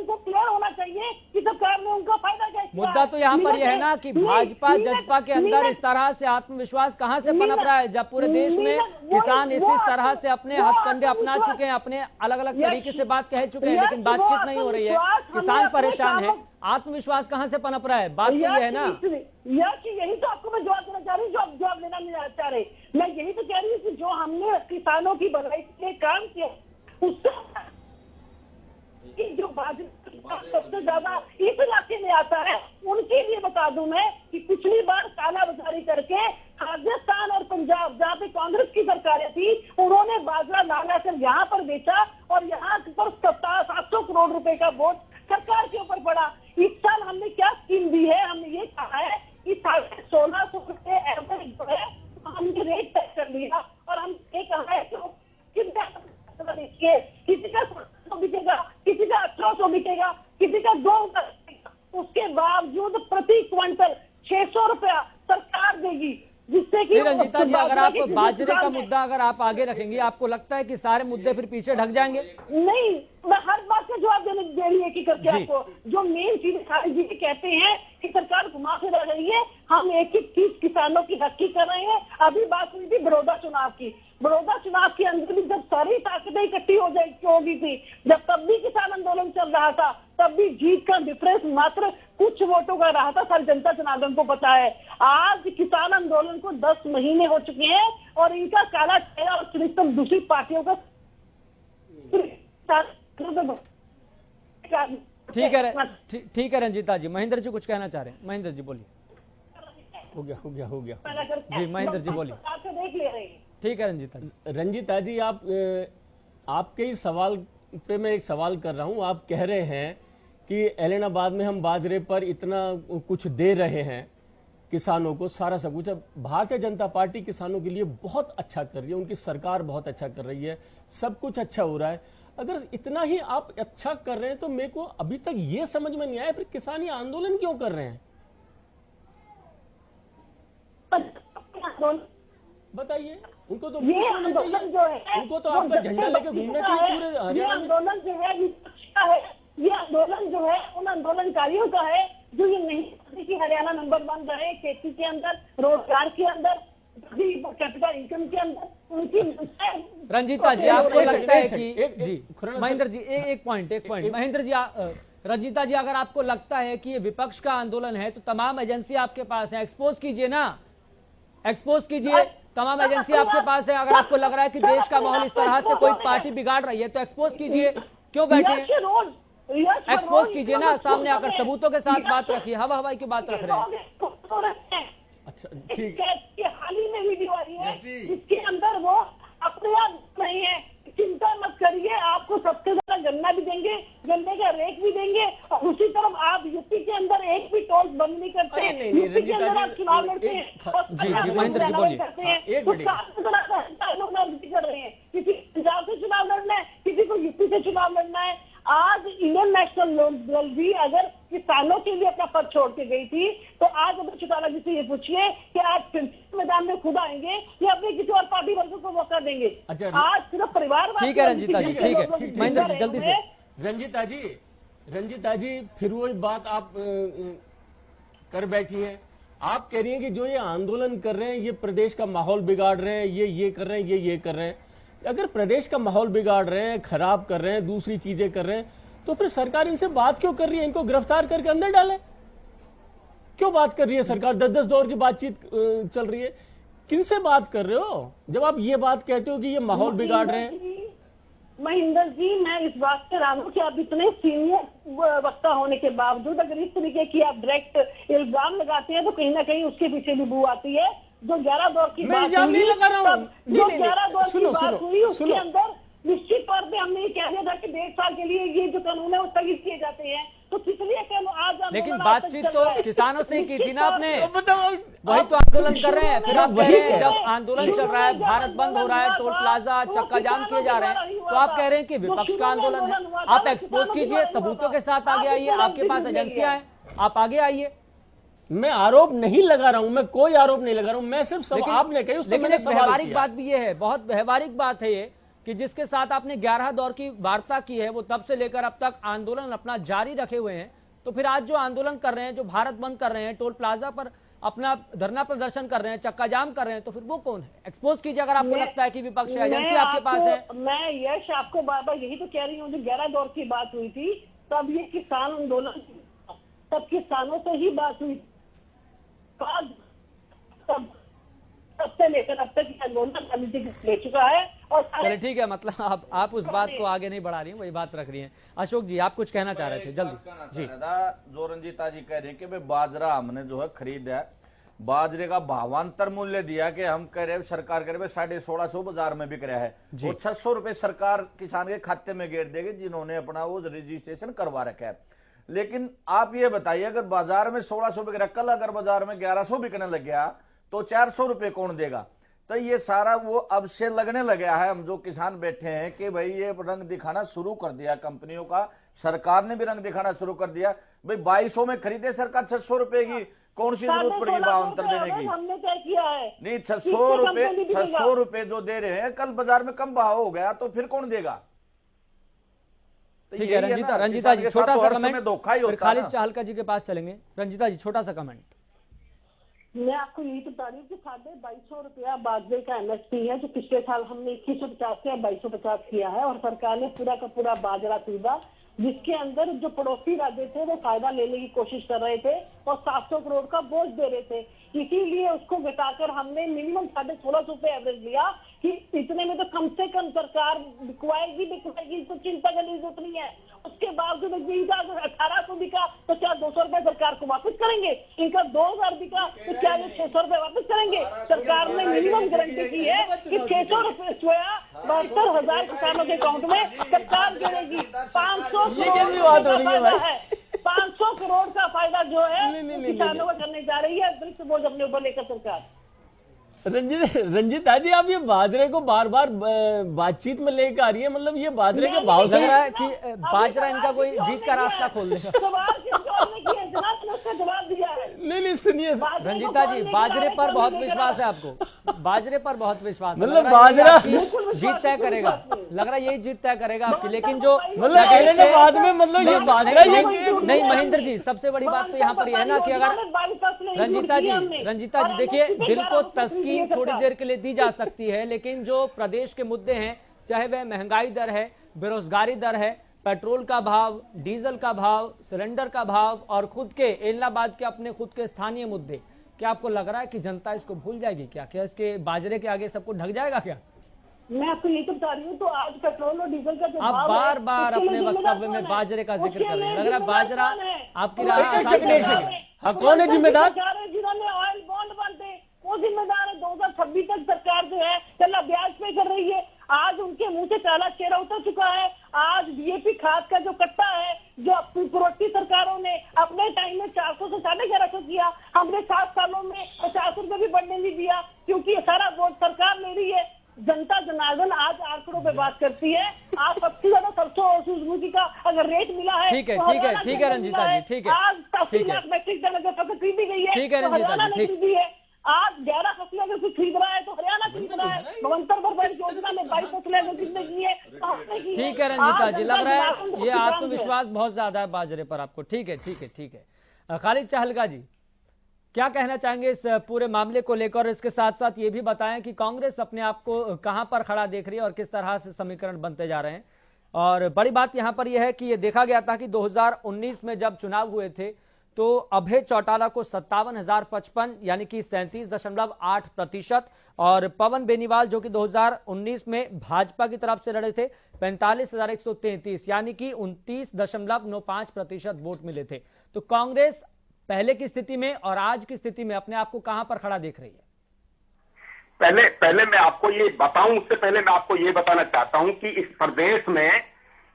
को क्लियर होना चाहिए कि सरकार ने उनका फायदा क्या किया। मुद्दा तो यहाँ पर यह है ना कि भाजपा जजपा के अंदर इस तरह से आत्मविश्वास कहां से पनप रहा है, जब पूरे देश में किसान इस तरह से अपने हथकंडे अपना चुके हैं, अपने अलग अलग तरीके से बात कह चुके हैं, लेकिन बातचीत नहीं हो रही है, किसान परेशान है। आत्मविश्वास कहां से पनप रहा है? बात तो ये है ना। यही तो आपको मैं जवाब देना चाह रही हूँ, जो आप जवाब देना नहीं चाह रहे। मैं यही तो कह रही हूँ कि जो हमने किसानों की भलाई के लिए काम किया उसका जो सबसे ज्यादा इस इलाके में आता है, उनके लिए बता दूं मैं कि पिछली बार कालाबाजारी करके राजस्थान और पंजाब जहाँ पे कांग्रेस की सरकारें थी, उन्होंने बाजरा लाना कर यहाँ पर बेचा और यहाँ पर 700 करोड़ रुपए का बोझ सरकार के ऊपर पड़ा। इस साल हमने क्या स्कीम दी है? हमने ये कहा है कि 1600 रुपए एवरेज जो है हमने रेट तय कर लिया और हम ये कहा है कि किसी का 700 बिकेगा, किसी का 1800 बिकेगा, किसी का 2,000। उसके बावजूद प्रति क्विंटल 600 रुपया सरकार देगी, जिससे कि रंजीता जी, अगर आप बाजरे का मुद्दा अगर आप आगे रखेंगे, आपको लगता है कि सारे मुद्दे फिर पीछे ढक जाएंगे? नहीं, मैं हर बात का जवाब देने दे रही है कि करके आपको जो मेन चीज खालिद जी कहते हैं कि सरकार घुमा फिरा रही है, हम एक एक चीज किसानों की हक की कर रहे हैं। अभी बात हुई थी बड़ौदा चुनाव की। बड़ौदा चुनाव के अंदर भी जब सारी ताकतें इकट्ठी होगी थी, जब तब भी किसान आंदोलन चल रहा था, तब भी जीत का डिफरेंस मात्र कुछ वोटों का रहा था। सारी जनता जनार्दन को पता है। आज किसान आंदोलन को 10 महीने हो चुके हैं और इनका काला चेहरा और चरित्र दूसरी पार्टियों का ठीक है रंजीता जी। महेंद्र जी कुछ कहना चाह रहे हैं? महेंद्र जी बोलिए। हो गया जी महेंद्र जी बोलिए। देख ले रहे हैं। ठीक है रंजीता जी। रंजीता जी, आपके ही सवाल पे मैं एक सवाल कर रहा हूं। आप कह रहे हैं कि एलनाबाद में हम बाजरे पर इतना कुछ दे रहे हैं किसानों को, सारा सब कुछ। अब भारतीय जनता पार्टी किसानों के लिए बहुत अच्छा कर रही है, उनकी सरकार बहुत अच्छा कर रही है, सब कुछ अच्छा हो रहा है। अगर इतना ही आप अच्छा कर रहे हैं तो मेरे को अभी तक ये समझ में नहीं आया फिर किसान ये आंदोलन क्यों कर रहे हैं? बताइए। उनको तो ये आंदोलन जो है, उनको तो आपका झंडा लेके घूमना चाहिए पूरे हरियाणा में। ये आंदोलन जो है ये आंदोलन जो है उन आंदोलनकारियों का है जो ये नहीं चाहते कि हरियाणा नंबर 1 रहे, खेती के अंदर, रोजगार के अंदर, कैपिटल इनकम के अंदर। उनकी रंजीता जी, आपको लगता है कि जी महेंद्र जी एक पॉइंट महेंद्र जी, रंजीता जी, अगर आपको लगता है कि ये विपक्ष का आंदोलन है तो तमाम एजेंसी आपके पास है, एक्सपोज कीजिए ना, एक्सपोज कीजिए। तमाम एजेंसी आपके पास है। अगर आपको लग रहा है कि देश का माहौल इस तरह से कोई पार्टी बिगाड़ रही है तो एक्सपोज कीजिए। क्यों बैठे हैं? एक्सपोज कीजिए ना, सामने आकर सबूतों के साथ बात रखिए। हवा हवाई की बात रख रहे हैं। अच्छा ठीक है। हाल ही में वीडियो आई है जैसी। जिसके अंदर वो अपने आप नहीं है, चिंता मत करिए, आपको सबसे ज्यादा गन्ना भी देंगे, गन्ने का रेट भी देंगे, और उसी तरफ आप यूपी के अंदर एक भी टोल बंद नहीं करते। अरे नहीं, यूपी के अंदर रंजीता आप जी, चुनाव लड़ते हैं और जी, महेंद्र जी, बोलिए। करते हैं, एक तो मिनट। लोग राजनीति कर रहे हैं, किसी पंजाब से चुनाव लड़ना है, किसी को यूपी से चुनाव लड़ना है। आज इंडियन नेशनल दल भी अगर किसानों के लिए अपना पद छोड़ के गई थी, तो आज अगर चौटाला जी से ये पूछिए कि आज फिर मैदान में खुद आएंगे या अपने किसी और पार्टी वर्ग को मौका देंगे। अच्छा, आज सिर्फ परिवार ठीक है रंजीता जी, ठीक है, महेंद्र जी जल्दी से। रंजीता जी फिर वही बात आप कर बैठी हैं। आप कह रही हैं कि जो ये आंदोलन कर रहे हैं ये प्रदेश का माहौल बिगाड़ रहे हैं, ये कर रहे हैं, ये कर रहे हैं। अगर प्रदेश का माहौल बिगाड़ रहे हैं, खराब कर रहे हैं, दूसरी चीजें कर रहे हैं, तो फिर सरकार इनसे बात क्यों कर रही है? इनको गिरफ्तार करके अंदर डालें। क्यों बात कर रही है सरकार? 10-10 दौर की बातचीत चल रही है। किनसे बात कर रहे हो जब आप ये बात कहते हो कि ये माहौल बिगाड़ रहे हैं? महेंद्र जी, मैं इस बात से हैरान हूं कि आप इतने सीनियर वक्ता होने के बावजूद अगर इस तरीके की आप डायरेक्ट इल्जाम लगाते हैं तो कहीं ना कहीं उसके पीछे भी बू आती है। जो 11 दौर की मैं बात इल्जाम नहीं लगा रहा हूं। जो 11 दौर की बात हुई उसके सुनो। अंदर निश्चित तौर पे हमने ये कह दिया था कि 1.5 साल के लिए ये जो कानून है वो स्थगित किए जाते हैं, तो किस लिए आज लेकिन आंदोलन बातचीत आज तक चल रहा तो है? किसानों से ही की थी ना आपने, बताओ, वही तो आंदोलन कर रहे हैं। फिर आप कह वही रहे हैं कह जब आंदोलन चल रहा है, भारत बंद हो रहा है, टोल प्लाजा चक्का जाम किए जा रहे हैं, तो आप कह रहे हैं कि विपक्ष का आंदोलन है। आप एक्सपोज कीजिए, सबूतों के साथ आगे आइए, आपके पास एजेंसियां हैं, आप आगे आइए। मैं आरोप नहीं लगा रहा हूं, मैं कोई आरोप नहीं लगा रहा हूं, मैं सिर्फ आपने कही उसमें लेकिन मैंने एक सवाल व्यवहारिक किया। बात भी ये है, बहुत व्यवहारिक बात है ये, कि जिसके साथ आपने 11 दौर की वार्ता की है वो तब से लेकर अब तक आंदोलन अपना जारी रखे हुए हैं। तो फिर आज जो आंदोलन कर रहे हैं, जो भारत बंद कर रहे हैं, टोल प्लाजा पर अपना धरना प्रदर्शन कर रहे हैं, चक्का जाम कर रहे हैं, तो फिर वो कौन है? एक्सपोज कीजिए अगर आपको लगता है कि विपक्ष है, एजेंसी आपके पास है। मैं यश आपको बार बार यही तो कह रही हूँ, जो 11 दौर की बात हुई थी तब ये किसान आंदोलन, तब किसानों से ही बात हुई, तब से लेकर अब तक आंदोलन समिति ले चुका है। और चलिए ठीक है, मतलब आप उस बात को आगे नहीं बढ़ा रही हैं, वही बात रख रही हैं। अशोक जी आप कुछ कहना चाह रहे थे, जल्दी जी। जो रंजीता जी कह रहे हैं कि भाई बाजरा हमने जो है खरीदा है, बाजरे का भावांतर मूल्य दिया कि हम कह रहे सरकार कह रहे 1650 बाजार में बिक रहा है, वो 600 रुपए सरकार किसान के खाते में गिर देगी जिन्होंने अपना वो रजिस्ट्रेशन करवा रखा है। लेकिन आप ये बताइए अगर बाजार में 1600 बिक रहा, कल अगर बाजार में 1100 बिकने लग गया तो 400 रुपए कौन देगा? तो ये सारा वो अब से लगने लगा है। हम जो किसान बैठे हैं कि भाई ये रंग दिखाना शुरू कर दिया कंपनियों का, सरकार ने भी रंग दिखाना शुरू कर दिया। भाई 2200 में खरीदे सरकार 600 रुपए की, कौन सी जरूरत पड़ेगी भावांतर देने की? हमने तय किया है नहीं, 600 रुपए जो दे रहे हैं, कल बाजार में कम भाव हो गया तो फिर कौन देगा? ठीक है रंजीता जी छोटा सा कमेंट, फिर खालिद चाहलका जी के पास चलेंगे। रंजीता जी छोटा सा कमेंट। मैं आपको यही बता रही हूँ कि 2250 रुपया बाजरे का एमएसपी है, जो पिछले साल हमने 2150 से 2250 किया है, और सरकार ने पूरा का पूरा बाजरा खरीदा, जिसके अंदर जो पड़ोसी राज्य थे वो फायदा लेने की कोशिश कर रहे थे और 700 करोड़ का बोझ दे रहे थे। इसीलिए उसको घटाकर हमने मिनिमम 1650 रुपए एवरेज लिया कि इतने में तो कम से कम सरकार बिकवाएगी, तो चिंता करने की जरूरत नहीं है। उसके बावजूद 1800 बिका तो क्या 200 रुपए सरकार को वापस करेंगे? इनका 2000 बिका तो क्या ये 600 रुपए वापस करेंगे? सरकार ने मिनिमम गारंटी की है कि 600 रुपए 72,000 किसानों के अकाउंट में सरकार जोड़ेगी। 500 करोड़ का फायदा जो है किसानों को करने जा रही है, अतिरिक्त बोझ अपने ऊपर लेकर सरकार। रंजीता जी आप ये बाजरे को बार बार बातचीत में लेकर आ रही है, मतलब ये बाजरे के भाव से लग रहा है कि बाजरा इनका कोई जीत का रास्ता खोल देगा। जवाब दिया है। नहीं सुनिए रंजीता जी, बाजरे पर बहुत विश्वास है आपको, बाजरे पर बहुत विश्वास है, मतलब बाजरा जीत तय करेगा, लग रहा है यही जीत तय करेगा आपकी। लेकिन जो मतलब कहने के बाद में मतलब ये बाजरा ये नहीं महेंद्र जी, सबसे बड़ी बात तो यहाँ पर यह है ना कि अगर रंजीता जी देखिए, दिल को तस्कीन थोड़ी देर के लिए दी जा सकती है, लेकिन जो प्रदेश के मुद्दे हैं, चाहे वह महंगाई दर है, बेरोजगारी दर है, पेट्रोल का भाव, डीजल का भाव, सिलेंडर का भाव और खुद के एलनाबाद के अपने खुद के स्थानीय मुद्दे, क्या आपको लग रहा है कि जनता इसको भूल जाएगी? क्या इसके बाजरे के आगे सबको ढक जाएगा क्या? मैं आपको ये तो बता रही हूँ, तो आज पेट्रोल और डीजल का जो आप बार बार अपने वक्तव्य में बाजरे का जिक्र कर रहे हैं, लग रहा है बाजरा आपकी राय। हाँ कौन है जिम्मेदार? जिन्होंने ऑयल बॉन्ड बांटे, वो जिम्मेदार है। 2026 तक सरकार जो है चला ब्याज पे कर रही है। आज उनके मुंह से काला चेहरा उतर चुका है। आज डीएपी खाद का जो कट्टा है, जो पूर्ववर्ती सरकारों ने अपने टाइम में 400 से 1150 किया, हमने 7 सालों में 50 रुपए भी बढ़ने नहीं दिया, क्योंकि ये सारा वोट सरकार ले रही है। जनता जनार्दन आज आंकड़ों पे बात करती है। आज सबसे ज्यादा सरसों और सूरजमुखी का अगर रेट मिला है, ठीक है, तो ठीक है, हरियाणा ठीक है रंजीता जी, ठीक है, आज 80 ठीक है। लाख मैट्रिक टन अगर फसल खरीदी गई है, ठीक है तो रंजीता जी, हरियाणा ने ठीक। खरीदी है। आज 11 फसलें अगर कोई खरीद रहा है तो हरियाणा खरीद रहा है। भगवंतर बर्बाद योजना में 22 फसलें अगर खरीदने की है तो हमने की है। ठीक है रंजीता आज जी, जनता लग रहा जनार्दन है को ये किसान जो है। आत्मविश्वास बहुत ज्यादा है बाजरे पर आपको। ठीक है, ठीक है, ठीक है। खालिद चहलगा जी, क्या कहना चाहेंगे इस पूरे मामले को लेकर? इसके साथ साथ ये भी बताएं कि कांग्रेस अपने आप को कहां पर खड़ा देख रही है और किस तरह से समीकरण बनते जा रहे हैं। और बड़ी बात यहां पर यह है कि ये देखा गया था कि 2019 में जब चुनाव हुए थे तो अभय चौटाला को 57,055 यानी कि 37.8% और पवन बेनीवाल जो कि 2019 में भाजपा की तरफ से लड़े थे 45,133 यानी कि 29.95% वोट मिले थे। तो कांग्रेस पहले की स्थिति में और आज की स्थिति में अपने आप को कहां पर खड़ा देख रही है? पहले मैं आपको ये बताऊं, उससे पहले मैं आपको ये बताना चाहता हूं कि इस प्रदेश में,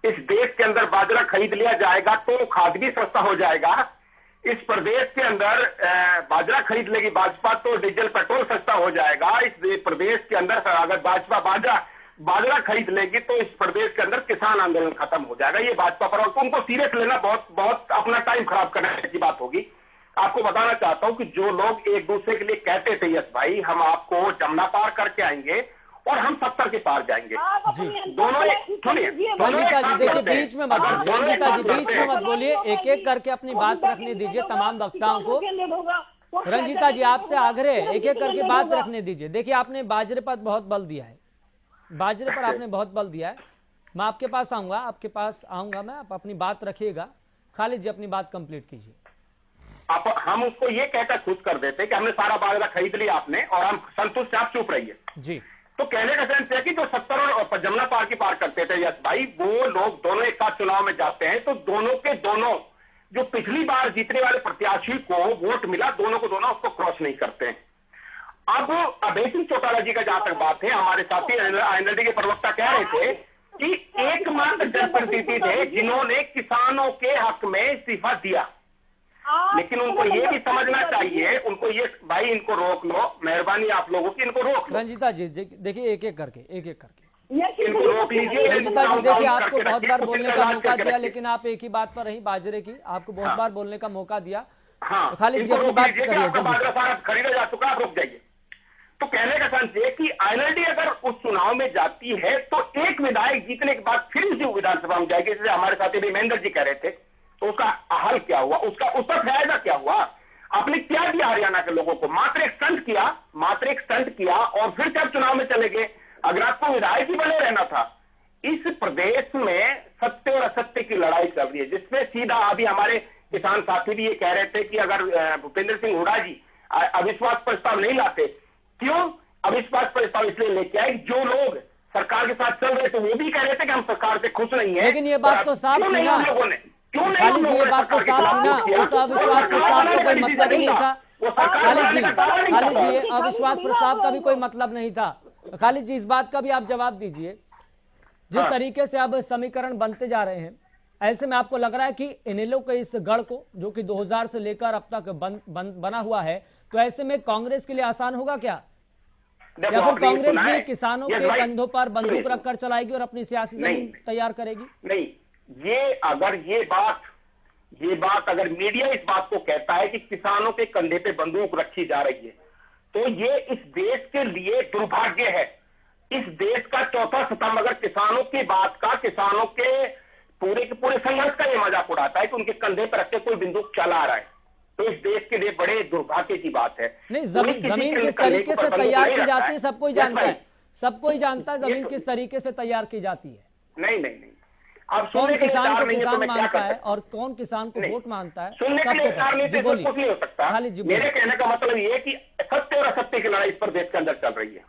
इस देश के अंदर बाजरा खरीद लिया जाएगा तो खाद भी सस्ता हो जाएगा। इस प्रदेश के अंदर बाजरा खरीद लेगी भाजपा तो डीजल पेट्रोल सस्ता हो जाएगा। इस प्रदेश के अंदर अगर भाजपा बाजरा खरीद लेगी तो इस प्रदेश के अंदर किसान आंदोलन खत्म हो जाएगा। ये भाजपा पर उनको सीरियस लेना बहुत अपना टाइम खराब करने की बात होगी। आपको बताना चाहता हूं कि जो लोग एक दूसरे के लिए कहते थे यस भाई हम आपको जमुना पार करके आएंगे और हम 70 के पार जाएंगे, दोनों सुनिए रंजीता जी देखिए बीच में मत बोलिए, रंजीता जी बीच में मत बोलिए, एक एक करके अपनी बात रखने दीजिए तमाम वक्ताओं को। रंजीता जी आपसे आग्रह है, एक एक करके बात रखने दीजिए। देखिए आपने बाजरे पर बहुत बल दिया है, बाजरे पर आपने बहुत बल दिया है। मैं आपके पास आऊंगा, आपके पास आऊंगा मैं, आप अपनी बात रखिएगा। खालिद जी अपनी बात कंप्लीट कीजिए। हम उसको ये कहकर खुश कर देते कि हमने सारा बाजरा खरीद लिया आपने और हम संतुष्ट, आप चुप रहिए जी। तो कहने का सेंस है कि जो 70 और जमुना पार की पार करते थे यस भाई, वो लोग दोनों एक साथ चुनाव में जाते हैं तो दोनों के दोनों जो पिछली बार जीतने वाले प्रत्याशी को वोट मिला, दोनों को दोनों उसको क्रॉस नहीं करते हैं। अब अभय सिंह चौटाला जी का जहां तक बात है, हमारे साथी एनएलडी के प्रवक्ता कह रहे थे कि एकमात्र जनप्रतिनिधि थे जिन्होंने किसानों के हक में इस्तीफा दिया। लेकिन उनको ये भी समझना चाहिए, उनको ये भाई इनको रोक लो, मेहरबानी आप लोगों की, इनको रोक लो। रंजीता जी देखिए एक एक करके इनको रोक लीजिए। रंजीता जी देखिए आपको बहुत बार बोलने का मौका दिया लेकिन आप एक ही बात पर रही, बाजरे की। आपको बहुत बार बोलने का मौका दिया। हाँ, खालिद जी अपनी बात करिए। बाजरा सारा खरीदा जा चुका, आप रुक जाइए। तो कहने का सेंस ये कि आईएनएलडी अगर उस चुनाव में जाती है तो एक विधायक जीतने के बाद फिर उसी विधानसभा में जाएगी, जैसे हमारे साथी महेंद्र जी कह रहे थे। तो उसका हल क्या हुआ, उसका फायदा क्या हुआ? आपने क्या दिया हरियाणा के लोगों को? मात्र एक स्टंट किया और फिर जब चुनाव में चले गए। अगर आपको विधायक ही बने रहना था। इस प्रदेश में सत्य और असत्य की लड़ाई चल रही है, जिसमें सीधा अभी हमारे किसान साथी भी ये कह रहे थे कि अगर भूपेंद्र सिंह हुड्डा जी अविश्वास प्रस्ताव नहीं लाते, क्यों अविश्वास प्रस्ताव इसलिए लेके आए? जो लोग सरकार के साथ चल रहे थे वो भी कह रहे थे कि हम सरकार से खुश नहीं है। लेकिन ये बात तो साफ थी ना खालिद जी, ये बात तो साफ थी ना, उस अविश्वास प्रस्ताव का कोई मतलब ही नहीं था। खालिद जी अविश्वास प्रस्ताव का भी कोई मतलब नहीं था। खालिद जी इस बात का भी आप जवाब दीजिए। जिस तरीके से अब समीकरण बनते जा रहे हैं, ऐसे में आपको लग रहा है कि इनेलो के इस गढ़ को जो कि 2000 से लेकर अब तक बना हुआ है, तो ऐसे में कांग्रेस के लिए आसान होगा क्या? या फिर कांग्रेस भी किसानों के कंधों पर बंदूक रखकर चलाएगी और अपनी सियासी जमीन तैयार करेगी? नहीं, ये बात अगर मीडिया इस बात को कहता है कि किसानों के कंधे पे बंदूक रखी जा रही है, तो ये इस देश के लिए दुर्भाग्य है। इस देश का चौथा स्तंभ अगर किसानों की बात का, किसानों के पूरे संघर्ष का ये मजाक उड़ाता है कि उनके कंधे पर रख के कोई बंदूक चला रहा है, तो इस देश के लिए बड़े दुर्भाग्य की बात है। नहीं, जमीन किस तरीके से तैयार की जाती है सबको जानता है, सबको ही जानता है जमीन किस तरीके से तैयार की जाती है। नहीं, अब कौन किसान को किसान मानता है और कौन किसान को वोट मानता है, सुनने के लिए राजनीति कुछ नहीं हो सकता। मेरे कहने का मतलब ये है कि सत्य और असत्य की लड़ाई इस प्रदेश के अंदर चल रही है।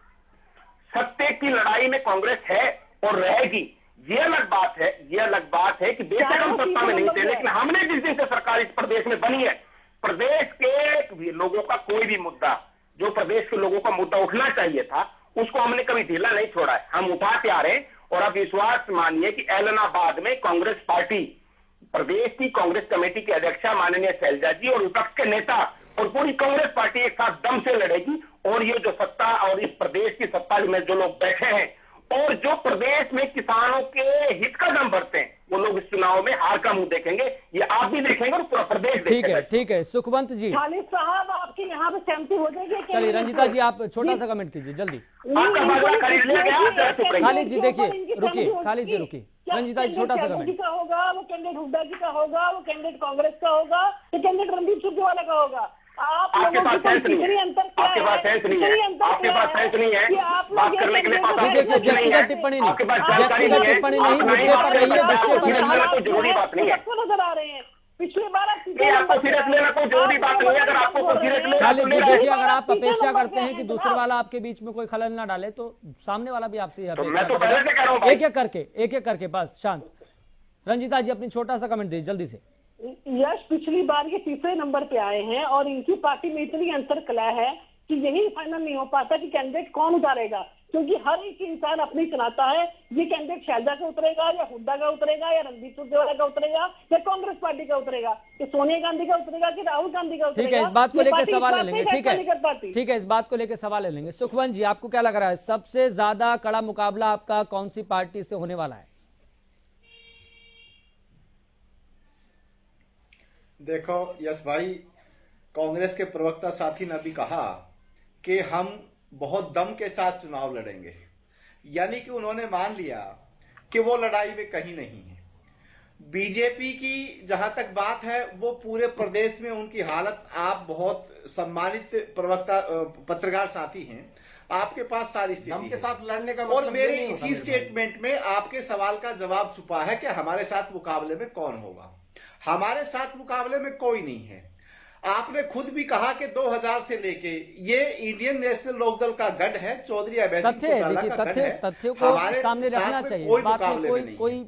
सत्य की लड़ाई में कांग्रेस है और रहेगी। ये अलग बात है कि बेशक हम सत्ता में नहीं थे, लेकिन हमने जिस दिन से सरकार इस प्रदेश में बनी है, प्रदेश के लोगों का कोई भी मुद्दा जो प्रदेश के लोगों का मुद्दा उठना चाहिए था, उसको हमने कभी ढीला नहीं छोड़ा है, हम उठाते आ रहे हैं। और अब विश्वास मानिए कि ऐलनाबाद में कांग्रेस पार्टी, प्रदेश की कांग्रेस कमेटी की अध्यक्षा माननीय शैलजा जी और विपक्ष के नेता और पूरी कांग्रेस पार्टी एक साथ दम से लड़ेगी। और ये जो सत्ता और इस प्रदेश की सत्ता में जो लोग बैठे हैं और जो प्रदेश में किसानों के हित का दम भरते हैं, वो लोग इस चुनाव में हार का मुंह देखेंगे। ये आप भी देखेंगे और पूरा प्रदेश देखेगा। ठीक है सुखवंत जी, खालिद साहब आपकी यहाँ पे सहमति हो जाएगी। चलिए रंजिता जी आप छोटा सा कमेंट कीजिए जल्दी। आपका बाजवा खरीद लिया गया। खालिद जी देखिए, रुकिए खालिद जी रुकिए, रंजिता जी छोटा सा कमेंट। का होगा, वो कैंडिडेट हुड्डा जी का होगा, वो कैंडिडेट कांग्रेस का होगा, तो कैंडिडेट रणदीप सुरजेवाला का होगा। आपके पास सेंस नहीं है, आपके पास सेंस नहीं है, आपके पास सेंस नहीं है, बात करने के लिए पास देखिए व्यक्तिगत टिप्पणी नहीं, आपके पास जानकारी व्यक्तिगत टिप्पणी नहीं, मुद्दे पर रही है, विषय पर रही है। कोई जरूरी बात नहीं है, नजर आ रहे हैं पिछली बार आपको सीरियस लेना कोई जरूरी बात नहीं है। अगर आपको सीरियस लेना, खालिद जी देखिए, अगर आप अपेक्षा करते हैं कि दूसरे वाला आपके बीच में कोई खलल ना डाले तो सामने वाला भी आपसे मैं तो पहले से कह रहा हूँ, एक एक करके बस शांत। रंजिता जी अपनी छोटा सा कमेंट दीजिए जल्दी से। यश पिछली बार ये तीसरे नंबर पे आए हैं और इनकी पार्टी में इतनी अंतर कला है कि यही फाइनल नहीं हो पाता कि कैंडिडेट कौन उतारेगा, क्योंकि हर एक इंसान अपनी चुनाता है। ये कैंडिडेट शैलजा का उतरेगा या हुड्डा का उतरेगा या रणदीप सुरजेवाला का उतरेगा या कांग्रेस पार्टी का उतरेगा, कि सोनिया गांधी का उतरेगा कि राहुल गांधी का उतरेगा। ठीक है, इस बात को लेकर सवाल ले लेंगे। ठीक है, इस बात को लेकर सवाल ले लेंगे। सुखवंत जी आपको क्या लग रहा है, सबसे ज्यादा कड़ा मुकाबला आपका कौन सी पार्टी से होने वाला है? देखो यश भाई, कांग्रेस के प्रवक्ता साथी ने भी कहा कि हम बहुत दम के साथ चुनाव लड़ेंगे, यानी कि उन्होंने मान लिया कि वो लड़ाई में कहीं नहीं है। बीजेपी की जहां तक बात है, वो पूरे प्रदेश में उनकी हालत, आप बहुत सम्मानित प्रवक्ता पत्रकार साथी हैं, आपके पास सारी स्थिति दम के साथ लड़ने का और मेरे इसी स्टेटमेंट में आपके सवाल का जवाब छुपा है कि हमारे साथ मुकाबले में कौन होगा। हमारे साथ मुकाबले में कोई नहीं है। आपने खुद भी कहा कि 2000 से लेके ये इंडियन नेशनल लोकदल का गढ़ है, चौधरी अभय सिंह चौटाला का गढ़ है। तथ्यों को सामने रखना चाहिए, कोई बात में मुकाबले में कोई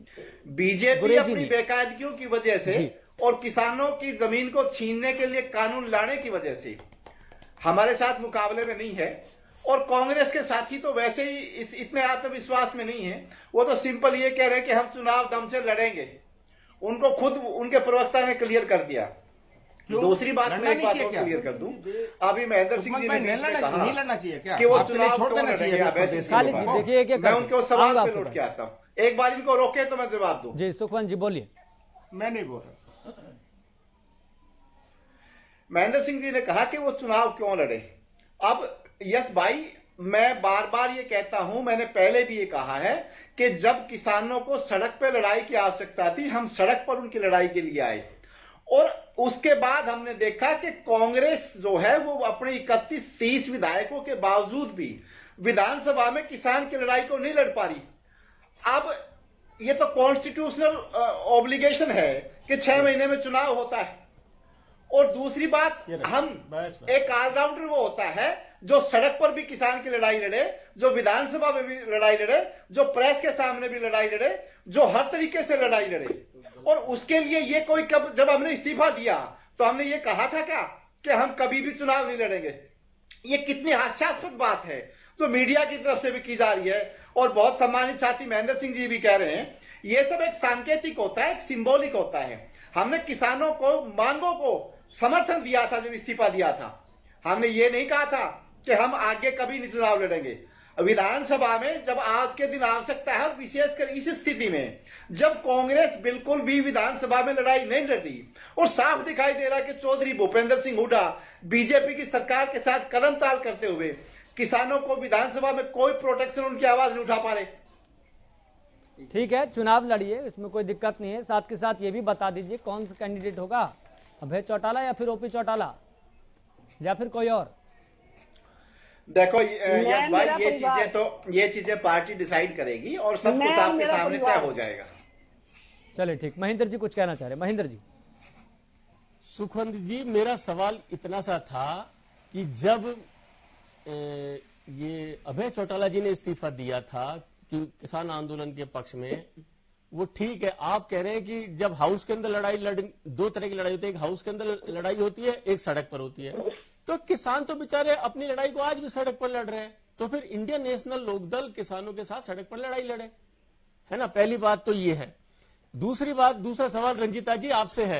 बीजेपी अपनी बेकायदगियों की वजह से और किसानों की जमीन को छीनने के लिए कानून लाने की वजह से हमारे साथ मुकाबले में नहीं है। और कांग्रेस के साथी तो वैसे ही इतने आत्मविश्वास में नहीं है, वो तो सिंपल ये कह रहे हैं कि हम चुनाव दम से लड़ेंगे। उनको खुद उनके प्रवक्ता ने क्लियर कर दिया। दूसरी बात मैं एक बात और क्लियर कर दूं, अभी महेंद्र सिंह जी ने नहीं लड़ना चाहिए क्या कि वो आपके लिए चुनाव छोड़ देना चाहिए? देखिए मैं उनके सवाल पे लौट के आता हूं, एक बार इनको रोके तो मैं जवाब दूं। जी सुखवंत जी बोलिए। मैं नहीं बोल रहा। महेंद्र सिंह जी ने कहा कि वो चुनाव क्यों लड़े। अब यस भाई, मैं बार बार ये कहता हूं, मैंने पहले भी ये कहा है कि जब किसानों को सड़क पर लड़ाई की आवश्यकता थी, हम सड़क पर उनकी लड़ाई के लिए आए। और उसके बाद हमने देखा कि कांग्रेस जो है वो अपने 31-30 विधायकों के बावजूद भी विधानसभा में किसान की लड़ाई को नहीं लड़ पा रही। अब ये तो कॉन्स्टिट्यूशनल ऑब्लिगेशन है कि 6 महीने में चुनाव होता है। और दूसरी बात, हम एक ऑलराउंडर वो होता है जो सड़क पर भी किसान की लड़ाई लड़े, जो विधानसभा में भी लड़ाई लड़े, जो प्रेस के सामने भी लड़ाई लड़े, जो हर तरीके से लड़ाई लड़े। और उसके लिए ये कोई जब हमने इस्तीफा दिया तो हमने ये कहा था क्या कि हम कभी भी चुनाव नहीं लड़ेंगे? ये कितनी हास्यास्पद बात है जो मीडिया की तरफ से भी की जा रही है और बहुत सम्मानित साथी महेंद्र सिंह जी भी कह रहे हैं। ये सब एक सांकेतिक होता है, एक सिंबॉलिक होता है। हमने किसानों को, मांगों को समर्थन दिया था जब इस्तीफा दिया था। हमने ये नहीं कहा था कि हम आगे कभी नहीं चुनाव लड़ेंगे। विधानसभा में जब आज के दिन आवश्यकता है, और विशेषकर इस स्थिति में जब कांग्रेस बिल्कुल भी विधानसभा में लड़ाई नहीं लड़ रही और साफ दिखाई दे रहा कि चौधरी भूपेंद्र सिंह हुड्डा बीजेपी की सरकार के साथ कदम ताल करते हुए किसानों को विधानसभा में कोई प्रोटेक्शन, उनकी आवाज नहीं उठा पा रहे। ठीक है, चुनाव लड़िए, इसमें कोई दिक्कत नहीं है। साथ के साथ ये भी बता दीजिए कौन सा कैंडिडेट होगा, अभय चौटाला या फिर ओपी चौटाला या फिर कोई और? देखो यस भाई, ये चीजें पार्टी डिसाइड करेगी और सब कुछ आपके सामने तय हो जाएगा। चलिए ठीक, महेंद्र जी कुछ कहना चाह रहे? महेंद्र जी। सुखवंत जी, मेरा सवाल इतना सा था कि जब ये अभय चौटाला जी ने इस्तीफा दिया था कि किसान आंदोलन के पक्ष में, वो ठीक है, आप कह रहे हैं कि जब हाउस के अंदर लड़ाई दो तरह की लड़ाई होती है, एक हाउस के अंदर लड़ाई होती है, एक सड़क पर होती है। तो किसान तो बेचारे अपनी लड़ाई को आज भी सड़क पर लड़ रहे हैं, तो फिर इंडियन नेशनल लोकदल किसानों के साथ सड़क पर लड़ाई लड़े, है ना। पहली बात तो ये है। दूसरी बात, दूसरा सवाल रंजीता जी आपसे है।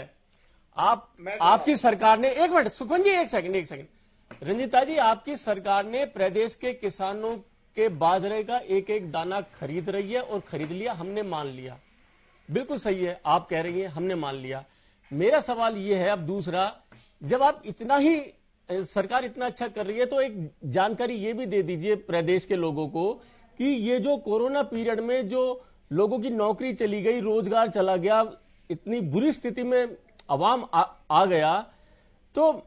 आपकी सरकार ने, एक मिनट सुखवन जी, एक सेकंड रंजीता जी, आपकी सरकार ने प्रदेश के किसानों के बाजरे का एक एक दाना खरीद रही है और खरीद लिया, हमने मान लिया, बिल्कुल सही है, आप कह रही हैं हमने मान लिया। मेरा सवाल यह है अब दूसरा, जब आप इतना ही सरकार इतना अच्छा कर रही है तो एक जानकारी ये भी दे दीजिए प्रदेश के लोगों को कि ये जो कोरोना पीरियड में जो लोगों की नौकरी चली गई, रोजगार चला गया, इतनी बुरी स्थिति में अवाम आ गया, तो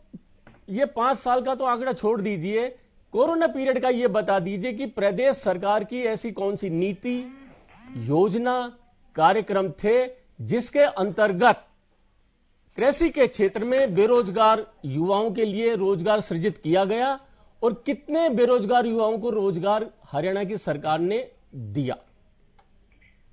ये 5 साल का तो आंकड़ा छोड़ दीजिए, कोरोना पीरियड का ये बता दीजिए कि प्रदेश सरकार की ऐसी कौन सी नीति, योजना, कार्यक्रम थे जिसके अंतर्गत कृषि के क्षेत्र में बेरोजगार युवाओं के लिए रोजगार सृजित किया गया और कितने बेरोजगार युवाओं को रोजगार हरियाणा की सरकार ने दिया।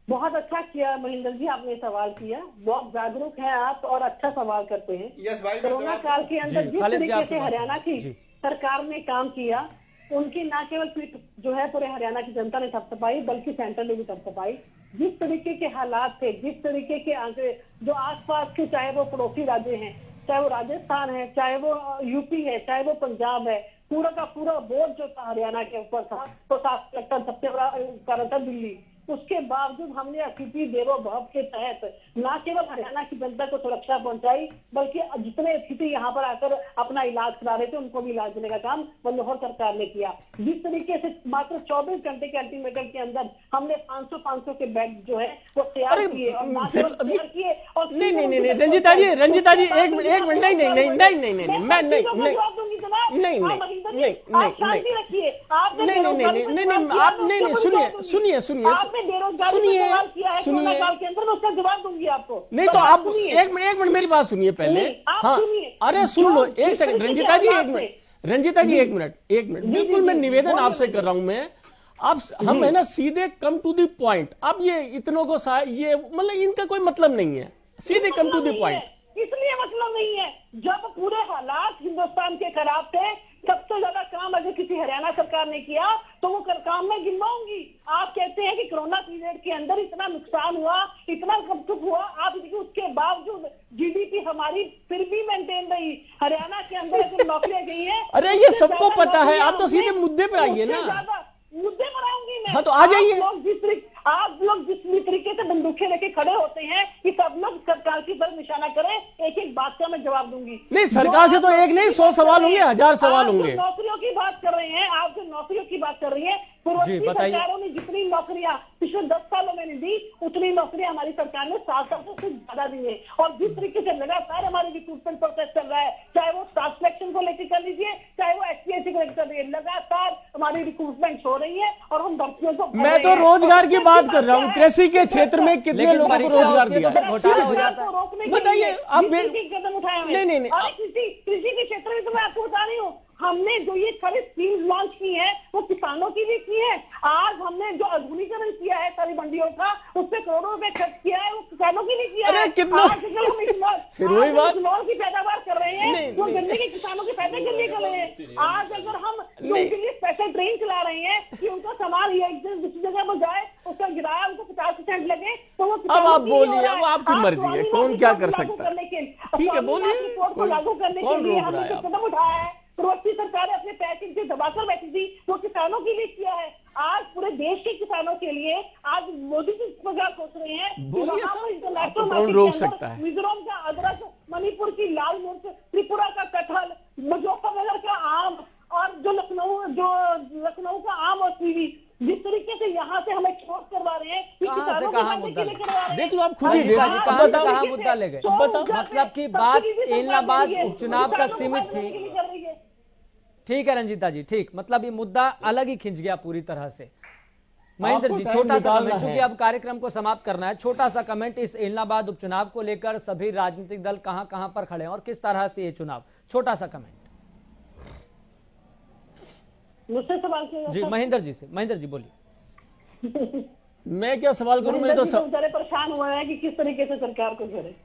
बहुत अच्छा किया महेंद्र जी, आपने सवाल किया, बहुत जागरूक हैं आप और अच्छा सवाल करते हैं। यस भाई, कोरोना काल के अंदर जिस तरीके से हरियाणा की सरकार ने काम किया, उनकी न केवल पीठ जो है पूरे हरियाणा की जनता ने थपथपाई, बल्कि सेंटर ने भी थपथपाई। जिस तरीके के हालात थे, जिस तरीके के आंकड़े जो आसपास के, चाहे वो पड़ोसी राज्य हैं, चाहे वो राजस्थान है, चाहे वो यूपी है, चाहे वो पंजाब है, पूरा का पूरा बोझ जो था हरियाणा के ऊपर था, तो साफ लगता सबसे बड़ा कारण था दिल्ली। उसके बावजूद हमने अतिथि देवो भव के तहत न केवल हरियाणा की जनता को सुरक्षा पहुंचाई, बल्कि जितने अतिथि यहाँ पर आकर अपना इलाज करा रहे थे उनको भी इलाज देने का काम मनोहर सरकार ने किया। जिस तरीके से मात्र 24 घंटे के अल्टीमेटम के अंदर हमने 500 के बेड जो है वो तैयार किए और नहीं रंजीता जी एक मिनट उसका जवाब दूंगी आपको। नहीं तो आप एक मिनट मेरी बात सुनिए पहले। हाँ, अरे सुन लो, एक सेकंड रंजीता जी, एक मिनट बिल्कुल मैं निवेदन आपसे कर रहा हूं मैं। आप हम है ना सीधे कम टू द पॉइंट। अब ये इतनों को ये मतलब इनका कोई मतलब नहीं है, सीधे कम टू द पॉइंट। इसलिए मतलब नहीं है, जब पूरे हालात हिंदुस्तान के खराब थे, सबसे ज्यादा काम अगर किसी हरियाणा सरकार ने किया तो वो काम में गिनवाऊंगी। आप कहते हैं कि कोरोना पीरियड के अंदर इतना नुकसान हुआ, इतना कमतुक हुआ, आप देखिए उसके बावजूद जीडीपी हमारी फिर भी मेंटेन रही। हरियाणा के अंदर जो नौकरियां गई है, अरे ये सबको पता है, आप तो सीधे मुद्दे पे आइए ना। मुद्दे पर आऊंगी मैं। हाँ तो आ जाइए। आप लोग जिस तरीके से बंदूकें लेके खड़े होते हैं कि सब लोग सरकार की तरफ निशाना करें, एक एक बात का मैं जवाब दूंगी। नहीं, सरकार से तो एक नहीं 100 सवाल होंगे, 1000 सवाल होंगे। नौकरियों की बात कर रहे हैं, आप जो नौकरियों की बात कर रही हैं, पूर्ववर्ती सरकारों ने जितनी नौकरियां पिछले 10 सालों में नहीं दी, उतनी नौकरियां हमारी सरकार ने 7 साल से कुछ ज्यादा दी है। और जिस तरीके से लगातार हमारी रिक्रूटमेंट प्रोसेस चल रहा है, चाहे वो स्टाफ सिलेक्शन को लेकर कर लीजिए, चाहे वो एचपीएससी को लेकर कर लीजिए, लगातार हमारी रिक्रूटमेंट हो रही है और हम भर्तियों को। मैं तो रोजगार की बात कर रहा हूँ, कृषि के क्षेत्र में कितने लोगों को रोजगार दिया है, बताइए आप। कदम उठाए नहीं, कृषि के क्षेत्र में तो मैं आपको बता रही हूँ, हमने जो ये सारी स्कीम लॉन्च की है वो किसानों की भी की है। आज हमने जो आधुनिकीकरण किया है सारी मंडियों का, उससे करोड़ों रुपए खर्च किया है, वो किसानों की भी किया है। फिर वही बात, इथेनॉल की पैदावार कर रहे हैं, वो गन्ने के किसानों के फायदे के लिए कर रहे हैं। आज अगर हम उनके लिए स्पेशल ट्रेन चला रहे हैं कि उनका सामान ये दूसरी जगह पर जाए, उसका किराया उनको 50% लगे, तो वो अब आप बोलिए, वो आपकी मर्जी है, कौन क्या कर सकता है। ठीक है बोलिए, लागू करने के लिए हमने जो कदम उठाया है, पूर्ववर्ती सरकार अपने पैकेज से दबाकर बैठी थी, वो किसानों के लिए किया है। आज पूरे देश के किसानों के लिए आज मोदी जी सरकार सोच रहे हैं, कौन रोक सकता है। मिजोरम का अदरक, मणिपुर की लाल मिर्च, त्रिपुरा का कटहल, मुजफ्फरनगर का आम और जो लखनऊ का आम और कीवी, जिस तरीके से यहाँ से हम एक्सपोर्ट करवा रहे हैं, कहाँ से कहाँ मुद्दा देख लो, आप खुद ही कहाँ से कहाँ मुद्दा ले गए। मतलब की बात इलाहाबाद उपचुनाव तक सीमित थी। ठीक है रंजीता जी, ठीक, मतलब ये मुद्दा अलग ही खिंच गया पूरी तरह से। महेंद्र जी छोटा सा कमेंट, चूंकि अब कार्यक्रम को समाप्त करना है, छोटा सा कमेंट इस इलाहाबाद उपचुनाव को लेकर सभी राजनीतिक दल कहां कहां पर खड़े हैं और किस तरह से ये चुनाव, छोटा सा कमेंट। मुझसे सवाल किया जी महेंद्र जी से। महेंद्र जी बोलिए। मैं क्या सवाल करूं, मैं तो बेचारे परेशान हुए हैं कि किस तरीके से सरकार को घेरे।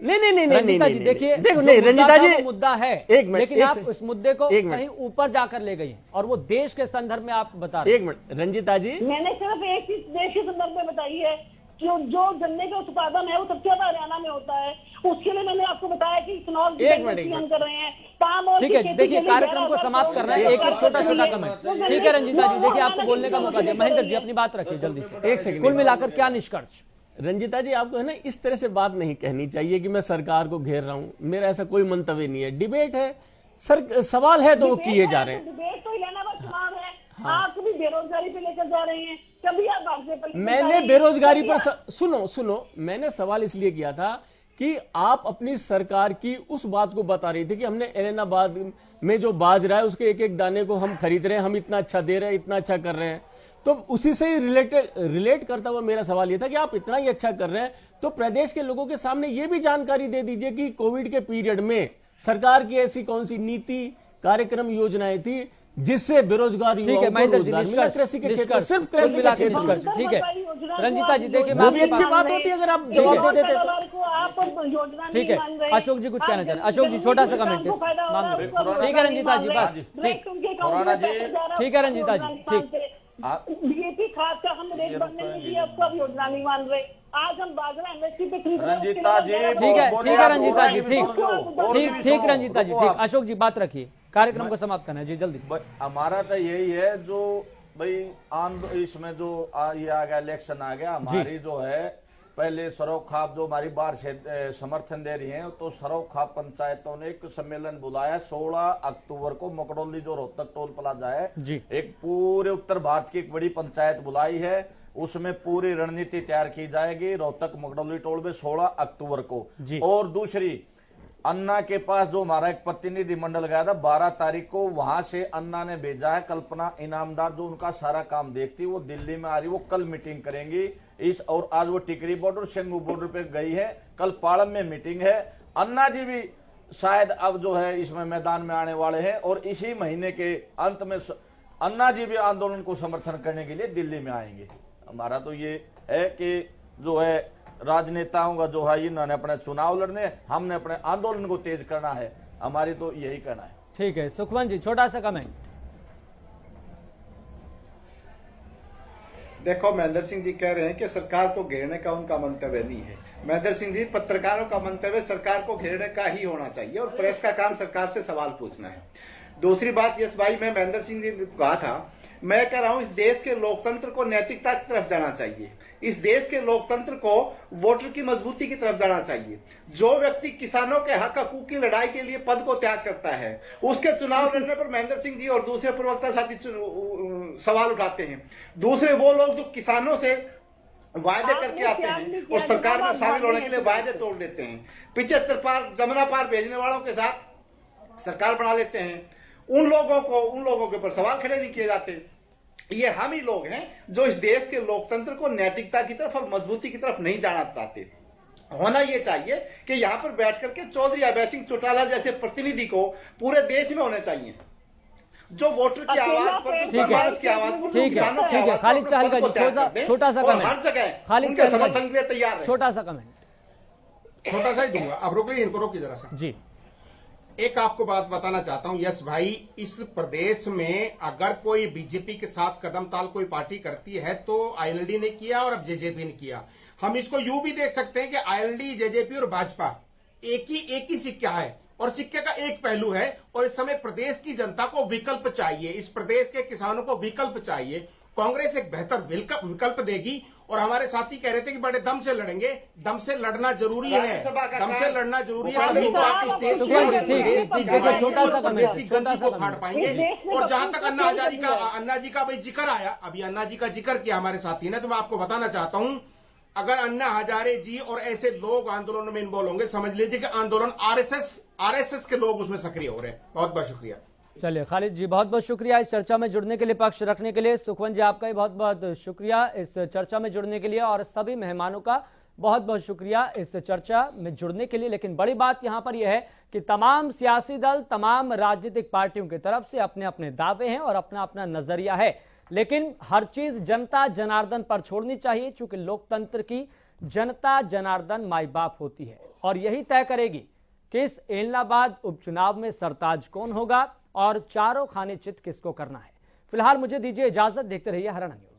नहीं रंजीता जी देखिए, देखो नहीं रंजीता जी, मुद्दा है एक मिनट, लेकिन आप उस मुद्दे को कहीं ऊपर जाकर ले गई हैं और वो देश के संदर्भ में आप बता रहे हैं। एक मिनट रंजीता जी, मैंने सिर्फ एक चीज देश के संदर्भ में बताई है कि जो गन्ने का उत्पादन है वो सबसे ज्यादा हरियाणा में होता है। उसके लिए मैंने आपको बताया कि इथेनॉल की हम कर रहे हैं, पाम ऑयल। ठीक है, देखिए कार्यक्रम को समाप्त करना है, एक छोटा कमेंट। ठीक है रंजीता जी, देखिए आपको बोलने का मौका दिया। महेंद्र जी अपनी बात रखिए जल्दी से, एक सेकंड। कुल मिलाकर क्या निष्कर्ष? रंजीता जी आपको है ना इस तरह से बात नहीं कहनी चाहिए कि मैं सरकार को घेर रहा हूं, मेरा ऐसा कोई मंतव्य नहीं है। डिबेट है सर, सवाल है तो वो किए जा रहे हैं। डिबेट तो इलाहाबाद चुनाव है, आप कभी बेरोजगारी पे लेकर जा रहे हैं, कभी आप भाजपा पर। मैंने बेरोजगारी पर सुनो, मैंने सवाल इसलिए किया था कि आप अपनी सरकार की उस बात को बता रही थी कि हमने एलनाबाद में जो बाजरा है उसके एक एक दाने को हम खरीद रहे हैं, हम इतना अच्छा दे रहे हैं, इतना अच्छा कर रहे हैं। तो उसी से ही रिलेट करता हुआ मेरा सवाल यह था कि आप इतना ही अच्छा कर रहे हैं तो प्रदेश के लोगों के सामने यह भी जानकारी दे दीजिए कि कोविड के पीरियड में सरकार की ऐसी कौन सी नीति, कार्यक्रम, योजनाएं थी जिससे बेरोजगार युवाओं को रोजगार मिला। कृषि के क्षेत्र, सिर्फ कृषि का क्षेत्र। ठीक है रंजीता जी, देखिए वो भी अच्छी बात होती है अगर आप जवाब दे देते तो। ठीक है, अशोक जी कुछ कहना चाह रहे हैं। अशोक जी छोटा सा कमेंट इस मामले में। ठीक है रंजीता जी, बात ठीक है रंजीता जी, ठीक। डीएपी खाद का हम रेट बढ़ने के लिए अब सब योजना नहीं मान रहे। आज हम बाजरा एमएसपी पे खरीद रहे हैं। रंजीता जी ठीक है रंजीता जी, ठीक रंजीता जी, ठीक। अशोक जी बात रखिए, कार्यक्रम को समाप्त करना है जी जल्दी से। हमारा तो यही है जो भाई इसमें जो ये आ गया, इलेक्शन आ गया, हमारी जो है पहले सरोखाप जो हमारी बार से समर्थन दे रही है, तो सरोखाप पंचायतों ने एक सम्मेलन बुलाया 16 अक्टूबर को मकड़ौली जो रोहतक टोल प्लाजा है, एक पूरे उत्तर भारत की एक बड़ी पंचायत बुलाई है। उसमें पूरी रणनीति तैयार की जाएगी रोहतक मकड़ौली टोल में 16 अक्टूबर को। और दूसरी, अन्ना के पास जो हमारा एक प्रतिनिधि मंडल गया था 12 तारीख को, वहां से अन्ना ने भेजा है कल्पना इनामदार जो उनका सारा काम देखती, वो दिल्ली में आ रही, वो कल मीटिंग करेंगी इस। और आज वो टिकरी बॉर्डर, शेंगू बॉर्डर पे गई है, कल पालम में मीटिंग है। अन्ना जी भी शायद अब जो है इसमें मैदान में आने वाले हैं और इसी महीने के अंत में अन्ना जी भी आंदोलन को समर्थन करने के लिए दिल्ली में आएंगे। हमारा तो ये है कि जो है राजनेताओं का जो है इन्होंने अपने चुनाव लड़ने, हमने अपने आंदोलन को तेज करना है, हमारी तो यही कहना है। ठीक है सुखवंत जी, छोटा सा कमेंट। देखो महेंद्र सिंह जी कह रहे हैं कि सरकार को घेरने का उनका मंतव्य नहीं है। महेंद्र सिंह जी, पत्रकारों का मंतव्य सरकार को घेरने का ही होना चाहिए और प्रेस का काम सरकार से सवाल पूछना है। दूसरी बात, यस भाई, मैं महेंद्र सिंह जी ने कहा था, मैं कह रहा हूं इस देश के लोकतंत्र को नैतिकता की तरफ जाना चाहिए। इस देश के लोकतंत्र को वोटर की मजबूती की तरफ जाना चाहिए। जो व्यक्ति किसानों के हक हकूक की लड़ाई के लिए पद को त्याग करता है, उसके चुनाव लड़ने पर महेंद्र सिंह जी और दूसरे प्रवक्ता साथी सवाल उठाते हैं। दूसरे वो लोग जो किसानों से वायदे करके आते हैं और सरकार में शामिल होने के लिए वायदे तोड़ देते हैं, 75 पार जमुना पार भेजने वालों के साथ सरकार बना लेते हैं, उन लोगों के ऊपर सवाल खड़े नहीं किए जाते। ये हम ही लोग हैं जो इस देश के लोकतंत्र को नैतिकता की तरफ और मजबूती की तरफ नहीं जाना चाहते। होना यह चाहिए कि यहां पर बैठ करके चौधरी अभय सिंह चौटाला जैसे प्रतिनिधि को पूरे देश में होने चाहिए, जो वोटर की आवाज पर, की आवाज पर, ठीक है खालिद चाहल का छोटा सा कमेंट, हर जगह खालिद चाहल समर्थन के लिए तैयार है। छोटा सा कमेंट, छोटा सा ही दूंगा। अब रुकिए, इनको रोकिए जरा सा जी। एक आपको बात बताना चाहता हूं यस भाई, इस प्रदेश में अगर कोई बीजेपी के साथ कदम ताल कोई पार्टी करती है तो आईएलडी ने किया और अब जेजेपी ने किया। हम इसको यूं भी देख सकते हैं कि आईएलडी, जेजेपी और भाजपा एक ही सिक्का है और सिक्के का एक पहलू है। और इस समय प्रदेश की जनता को विकल्प चाहिए, इस प्रदेश के किसानों को विकल्प चाहिए। कांग्रेस एक बेहतर विकल्प देगी और हमारे साथी कह रहे थे कि बड़े दम से लड़ेंगे, दम से लड़ना जरूरी है, दम से लड़ना जरूरी है, तभी तो आप इस देश की छोटा सा गंदगी को फाड़ पाएंगे। और जहां तक अन्ना जी का भाई जिक्र आया, अभी अन्ना जी का जिक्र किया हमारे साथी ने, तो मैं आपको बताना चाहता हूं, अगर अन्ना हजारे जी और ऐसे लोग आंदोलन में इन्वॉल्व होंगे, समझ लीजिए कि आंदोलन आरएसएस के लोग उसमें सक्रिय हो रहे हैं। बहुत बहुत शुक्रिया। चलिए खालिद जी, बहुत बहुत शुक्रिया इस चर्चा में जुड़ने के लिए, पक्ष रखने के लिए। सुखवंत जी, आपका भी बहुत बहुत शुक्रिया इस चर्चा में जुड़ने के लिए और सभी मेहमानों का बहुत बहुत शुक्रिया इस चर्चा में जुड़ने के लिए। लेकिन बड़ी बात यहां पर यह है कि तमाम सियासी दल, तमाम राजनीतिक पार्टियों की तरफ से अपने अपने दावे हैं और अपना अपना नजरिया है, लेकिन हर चीज जनता जनार्दन पर छोड़नी चाहिए, चूंकि लोकतंत्र की जनता जनार्दन माई बाप होती है। और यही तय करेगी कि इस एलनाबाद उपचुनाव में सरताज कौन होगा और चारों खाने चित किसको करना है। फिलहाल मुझे दीजिए इजाजत, देखते रहिए हरियाणा न्यूज।